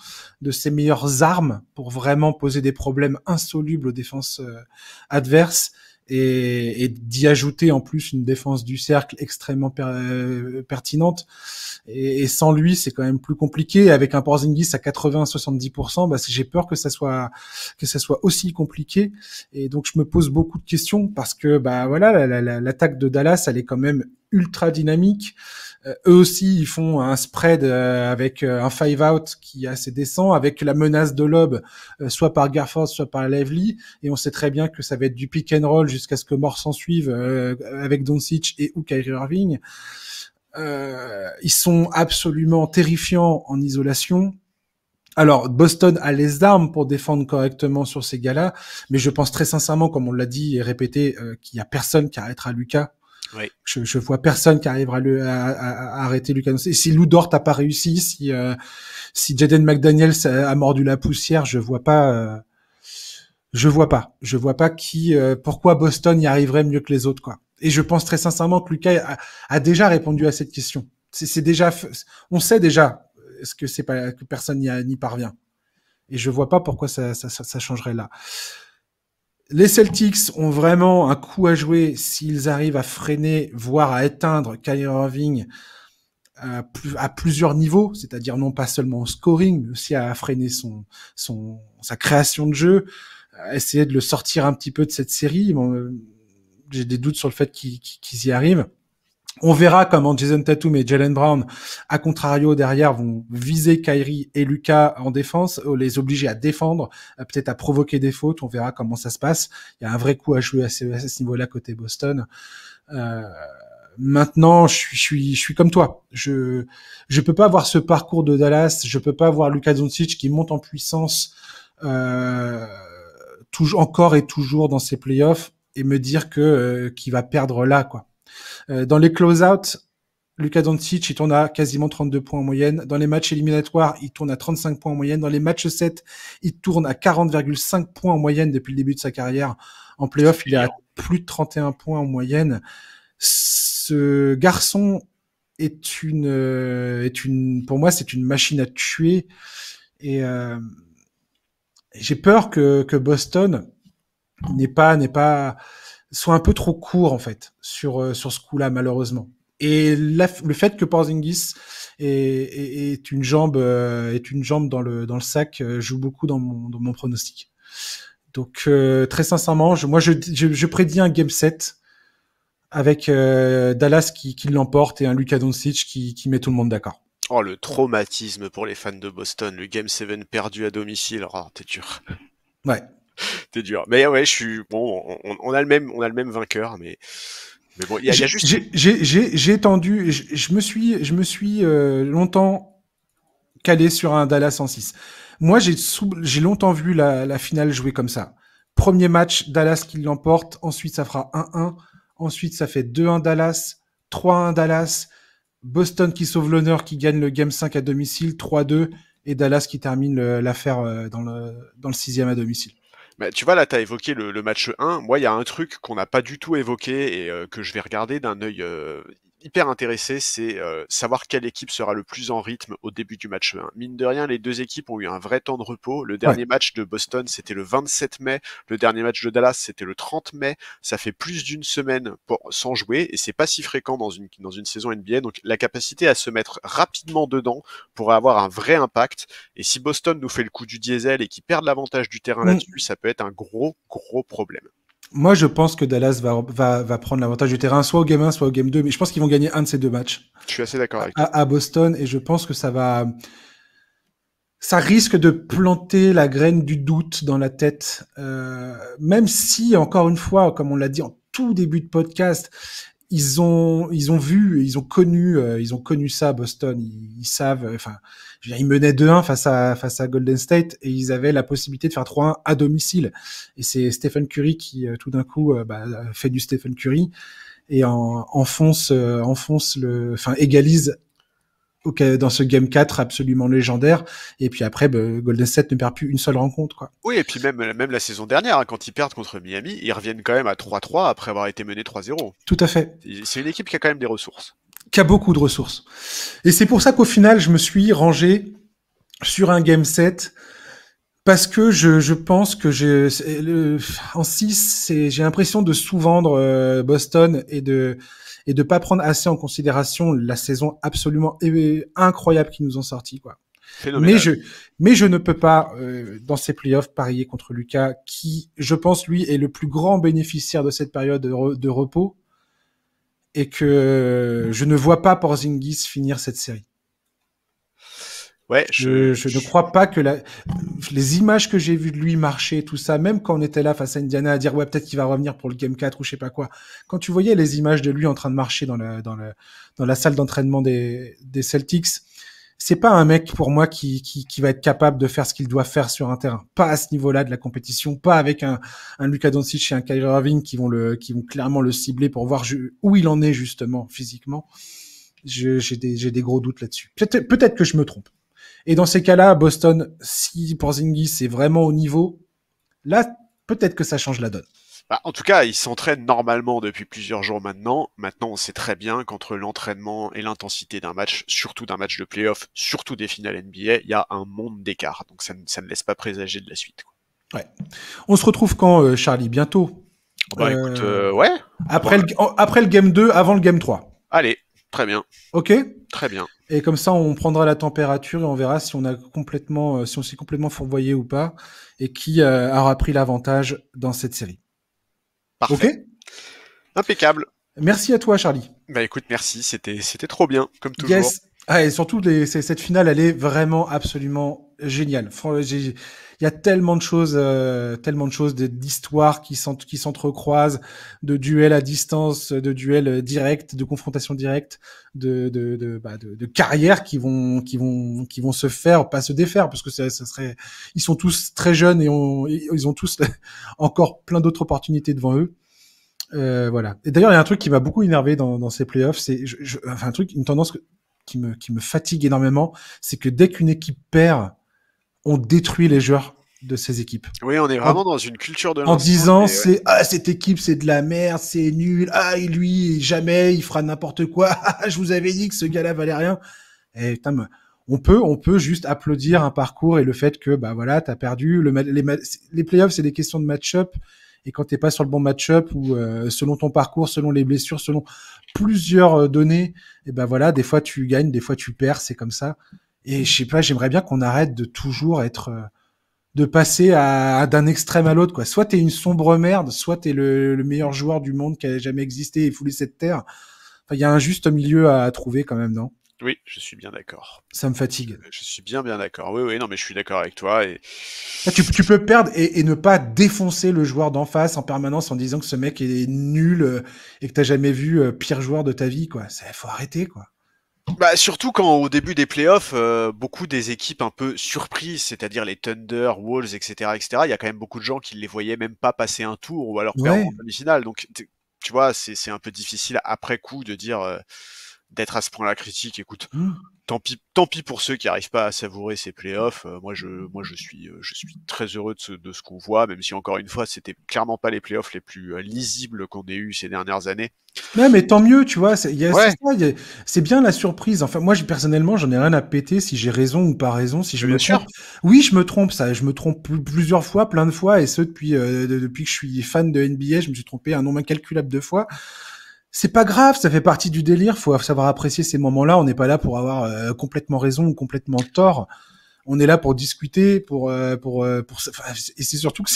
de ses meilleures armes pour vraiment poser des problèmes insolubles aux défenses adverses et d'y ajouter en plus une défense du cercle extrêmement pertinente. Et sans lui, c'est quand même plus compliqué. Avec un Porzingis à 80-70%, j'ai peur que ça soit aussi compliqué. Et donc, je me pose beaucoup de questions parce que, voilà, l'attaque de Dallas, elle est quand même ultra dynamique. Eux aussi, ils font un spread avec un 5-out qui est assez décent, avec la menace de lob, soit par Gafford, soit par Lively. Et on sait très bien que ça va être du pick and roll jusqu'à ce que mort s'en suive avec Doncic et ou Kyrie Irving. Ils sont absolument terrifiants en isolation. Alors, Boston a les armes pour défendre correctement sur ces gars-là, mais je pense très sincèrement, comme on l'a dit et répété, qu'il y a personne qui arrêtera Luka. Oui. Je vois personne qui arrivera à arrêter Luka. Et si Lou Dort a pas réussi, si Jaden McDaniels a mordu la poussière, je vois pas pourquoi Boston y arriverait mieux que les autres, quoi. Et je pense très sincèrement que Luka a déjà répondu à cette question. C'est déjà, on sait déjà ce que c'est pas que personne n'y parvient. Et je vois pas pourquoi ça changerait là. Les Celtics ont vraiment un coup à jouer s'ils arrivent à freiner, voire à éteindre Kyrie Irving à plusieurs niveaux, c'est-à-dire non pas seulement au scoring, mais aussi à freiner sa création de jeu, à essayer de le sortir un petit peu de cette série. J'ai des doutes sur le fait qu'ils y arrivent. On verra comment Jason Tatum et Jaylen Brown, à contrario derrière, vont viser Kyrie et Luka en défense, les obliger à défendre, peut-être à provoquer des fautes. On verra comment ça se passe. Il y a un vrai coup à jouer à ce niveau-là côté Boston. Maintenant, je suis comme toi. Je peux pas avoir ce parcours de Dallas. Je peux pas avoir Luka Doncic qui monte en puissance encore et toujours dans ses playoffs et me dire qu'il va perdre là, quoi. Dans les close-out, Luka Doncic, il tourne à quasiment 32 points en moyenne. Dans les matchs éliminatoires, il tourne à 35 points en moyenne. Dans les matchs 7, il tourne à 40,5 points en moyenne depuis le début de sa carrière. En playoff, il est à plus de 31 points en moyenne. Ce garçon pour moi, c'est une machine à tuer. Et j'ai peur que Boston soit un peu trop court en fait sur ce coup-là, malheureusement. Et le fait que Porzingis est une jambe dans le sac joue beaucoup dans mon pronostic. Donc très sincèrement, je prédis un game 7 avec Dallas qui l'emporte et un Luka Doncic qui met tout le monde d'accord. Oh, le traumatisme pour les fans de Boston, le game 7 perdu à domicile. Oh, t'es dur. Ouais. T'es dur. Mais ouais, on a le même vainqueur, mais bon, il y a juste. J'ai tendu, je me suis longtemps calé sur un Dallas en 6. Moi, j'ai longtemps vu la finale jouer comme ça. Premier match, Dallas qui l'emporte, ensuite ça fera 1-1, ensuite ça fait 2-1 Dallas, 3-1 Dallas, Boston qui sauve l'honneur, qui gagne le game 5 à domicile, 3-2, et Dallas qui termine l'affaire dans le 6e à domicile. Bah, tu vois, là, tu as évoqué le match 1. Moi, il y a un truc qu'on n'a pas du tout évoqué et que je vais regarder d'un œil hyper intéressé, c'est savoir quelle équipe sera le plus en rythme au début du match 1. Mine de rien, les deux équipes ont eu un vrai temps de repos. Le dernier match de Boston, c'était le 27 mai. Le dernier match de Dallas, c'était le 30 mai. Ça fait plus d'une semaine sans jouer et c'est pas si fréquent dans une saison NBA. Donc, la capacité à se mettre rapidement dedans pourrait avoir un vrai impact. Et si Boston nous fait le coup du diesel et qu'ils perdent l'avantage du terrain là-dessus, ça peut être un gros problème. Moi, je pense que Dallas va prendre l'avantage du terrain, soit au game 1, soit au game 2, mais je pense qu'ils vont gagner un de ces deux matchs. Je suis assez d'accord avec toi. À Boston, et je pense que ça risque de planter la graine du doute dans la tête, même si, encore une fois, comme on l'a dit en tout début de podcast, ils ont connu ça, Boston. Ils savent, enfin, je veux dire, ils menaient 2-1 face à Golden State et ils avaient la possibilité de faire 3-1 à domicile. Et c'est Stephen Curry qui, tout d'un coup, fait du Stephen Curry et égalise dans ce Game 4 absolument légendaire. Et puis après, Golden State ne perd plus une seule rencontre, quoi. Oui, et puis même la saison dernière, hein, quand ils perdent contre Miami, ils reviennent quand même à 3-3 après avoir été menés 3-0. Tout à fait. C'est une équipe qui a quand même des ressources. Qui a beaucoup de ressources. Et c'est pour ça qu'au final, je me suis rangé sur un Game 7 parce que je pense que en 6, j'ai l'impression de sous-vendre Boston et de pas prendre assez en considération la saison absolument incroyable qu'ils nous ont sorti, quoi. Phénoménal. Mais je ne peux pas dans ces playoffs parier contre Lucas qui, je pense, lui est le plus grand bénéficiaire de cette période de repos et que je ne vois pas Porzingis finir cette série. Ouais, je ne crois pas que les images que j'ai vues de lui marcher, tout ça, même quand on était là face à Indiana à dire ouais, peut-être qu'il va revenir pour le Game 4 ou je sais pas quoi. Quand tu voyais les images de lui en train de marcher dans la salle d'entraînement des Celtics, c'est pas un mec pour moi qui va être capable de faire ce qu'il doit faire sur un terrain. Pas à ce niveau-là de la compétition, pas avec un Luka Doncic et un Kyrie Irving qui vont clairement le cibler pour voir où il en est justement physiquement. J'ai des gros doutes là-dessus. Peut-être que je me trompe. Et dans ces cas-là, Boston, si Porzingis est vraiment au niveau, là, peut-être que ça change la donne. Bah, en tout cas, il s'entraîne normalement depuis plusieurs jours maintenant. Maintenant, on sait très bien qu'entre l'entraînement et l'intensité d'un match, surtout d'un match de play-off, surtout des finales NBA, il y a un monde d'écart. Donc ça ne laisse pas présager de la suite, quoi. Ouais. On se retrouve quand, Charlie? Bientôt. Écoute, ouais. Après le Game 2, avant le Game 3. Allez, très bien. Ok. Très bien. Et comme ça, on prendra la température et on verra si on s'est complètement fourvoyé ou pas, et qui aura pris l'avantage dans cette série. Parfait. Ok. Impeccable. Merci à toi, Charlie. Bah écoute, merci, c'était trop bien, comme toujours. Yes. Ah, et surtout, cette finale, elle est vraiment absolument géniale. Il y a tellement de choses d'histoires qui s'entrecroisent, de duels à distance, de duels directs, de confrontations directes, de carrières qui vont se faire, pas se défaire, parce que ils sont tous très jeunes et ils ont tous encore plein d'autres opportunités devant eux. Voilà. Et d'ailleurs, il y a un truc qui m'a beaucoup énervé dans ces playoffs, c'est une tendance qui me fatigue énormément, c'est que dès qu'une équipe perd, on détruit les joueurs de ces équipes. Oui, on est vraiment dans une culture de l'instant. En disant, cette équipe, c'est de la merde, c'est nul, et lui, jamais, il fera n'importe quoi, je vous avais dit que ce gars-là valait rien. Et putain, on peut juste applaudir un parcours et le fait que, voilà, t'as perdu. Les playoffs, c'est des questions de match-up. Et quand t'es pas sur le bon match-up ou selon ton parcours, selon les blessures, selon plusieurs données, et voilà, des fois tu gagnes, des fois tu perds, c'est comme ça. Et je sais pas, j'aimerais bien qu'on arrête de toujours de passer d'un extrême à l'autre, quoi. Soit t'es une sombre merde, soit t'es le meilleur joueur du monde qui a jamais existé et foulé cette terre. Enfin, il y a un juste milieu à trouver quand même, non? Oui, je suis bien d'accord. Ça me fatigue. Je suis bien d'accord. Oui, non, mais je suis d'accord avec toi. Et... Tu peux perdre et ne pas défoncer le joueur d'en face en permanence en disant que ce mec est nul et que t'as jamais vu pire joueur de ta vie, quoi. Faut arrêter, quoi. Surtout quand au début des playoffs, beaucoup des équipes un peu surprises, c'est-à-dire les Thunder, Wolves, etc., il y a quand même beaucoup de gens qui les voyaient même pas passer un tour ou alors perdre en demi-finale. Donc, tu vois, c'est un peu difficile après coup de dire d'être à ce point-là critique. Écoute, tant pis pour ceux qui arrivent pas à savourer ces playoffs. Moi, je suis très heureux de ce qu'on voit, même si encore une fois, c'était clairement pas les playoffs les plus lisibles qu'on ait eu ces dernières années. Ouais, mais tant mieux, tu vois. C'est bien la surprise. Enfin, moi, personnellement, j'en ai rien à péter si j'ai raison ou pas raison. Si je me trompe, oui, je me trompe. Je me trompe plusieurs fois, plein de fois, et ce depuis que je suis fan de NBA, je me suis trompé un nombre incalculable de fois. C'est pas grave, ça fait partie du délire. Faut savoir apprécier ces moments-là. On n'est pas là pour avoir complètement raison ou complètement tort. On est là pour discuter, et c'est surtout que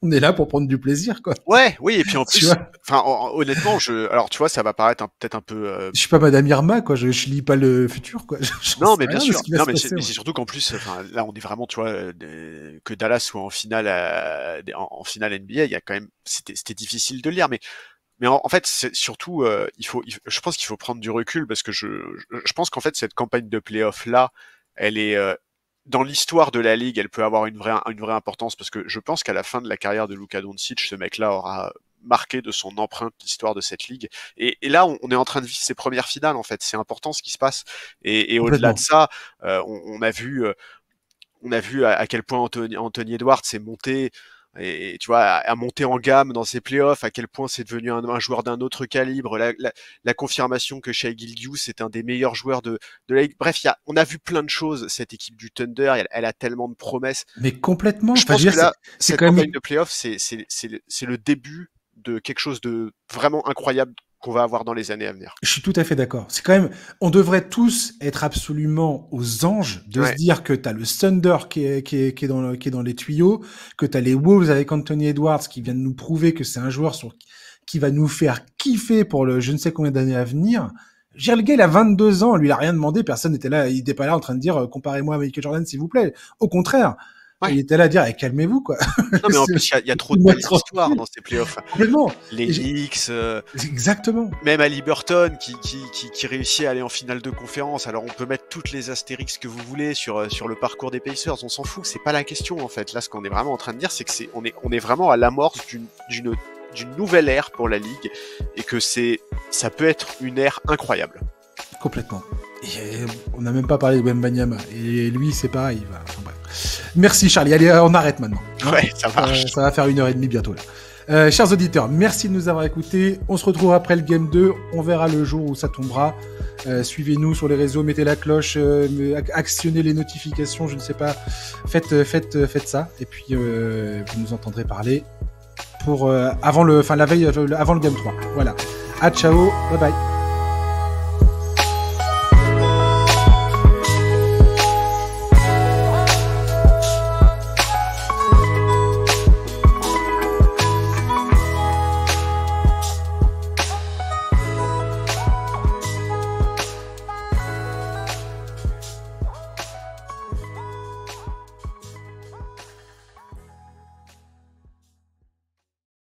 on est là pour prendre du plaisir, quoi. Ouais, oui, et puis en plus, honnêtement, alors tu vois, ça va paraître peut-être un peu. Je suis pas Madame Irma, quoi. Je lis pas le futur, quoi. Non, mais bien sûr. Non, mais c'est surtout qu'en plus, là, on est vraiment, tu vois, que Dallas soit en finale, en finale NBA, il y a quand même, c'était difficile de lire, mais Mais en fait, c'est surtout, je pense qu'il faut prendre du recul parce que je pense qu'en fait cette campagne de play-off là, elle est dans l'histoire de la ligue, elle peut avoir une vraie importance parce que je pense qu'à la fin de la carrière de Luka Doncic, ce mec-là aura marqué de son empreinte l'histoire de cette ligue. Et là, on est en train de vivre ses premières finales en fait. C'est important ce qui se passe. Et au-delà de ça, on a vu à quel point Anthony Edwards s'est monté. Et tu vois, à monter en gamme dans ses playoffs, à quel point c'est devenu un joueur d'un autre calibre, la confirmation que Shai Gilgeous est un des meilleurs joueurs de la ligue. Bref, on a vu plein de choses, cette équipe du Thunder, elle a tellement de promesses. Mais complètement. Je pense que là, cette campagne de playoffs, c'est le début de quelque chose de vraiment incroyable qu'on va avoir dans les années à venir. Je suis tout à fait d'accord. C'est quand même, on devrait tous être absolument aux anges de se dire que t'as le Thunder qui est dans les tuyaux, que t'as les Wolves avec Anthony Edwards qui vient de nous prouver que c'est un joueur qui va nous faire kiffer pour le je ne sais combien d'années à venir. Le gars, il a 22 ans, lui, il a rien demandé, personne n'était là, il était pas là en train de dire, comparez-moi à Michael Jordan, s'il vous plaît. Au contraire. Ouais. Il était là à dire, calmez-vous, quoi. Non, mais en plus, il y a trop de belles histoires dans ces playoffs. Complètement. Les Knicks. Exactement. Même Ali Burton, qui réussit à aller en finale de conférence. Alors, on peut mettre toutes les astérix que vous voulez sur le parcours des Pacers. On s'en fout. C'est pas la question, en fait. Là, ce qu'on est vraiment en train de dire, c'est que on est vraiment à l'amorce d'une nouvelle ère pour la ligue. Et que ça peut être une ère incroyable. Complètement. Et on n'a même pas parlé de Wembanyama. Et lui, c'est pareil. Enfin, bref. Merci Charlie. Allez, on arrête maintenant. Ouais, ça marche. Ça va faire 1h30 bientôt là. Chers auditeurs, merci de nous avoir écoutés. On se retrouve après le Game 2. On verra le jour où ça tombera. Suivez-nous sur les réseaux, mettez la cloche, actionnez les notifications, je ne sais pas. Faites ça. Et puis, vous nous entendrez parler avant le Game 3. Voilà. Ciao. Bye bye.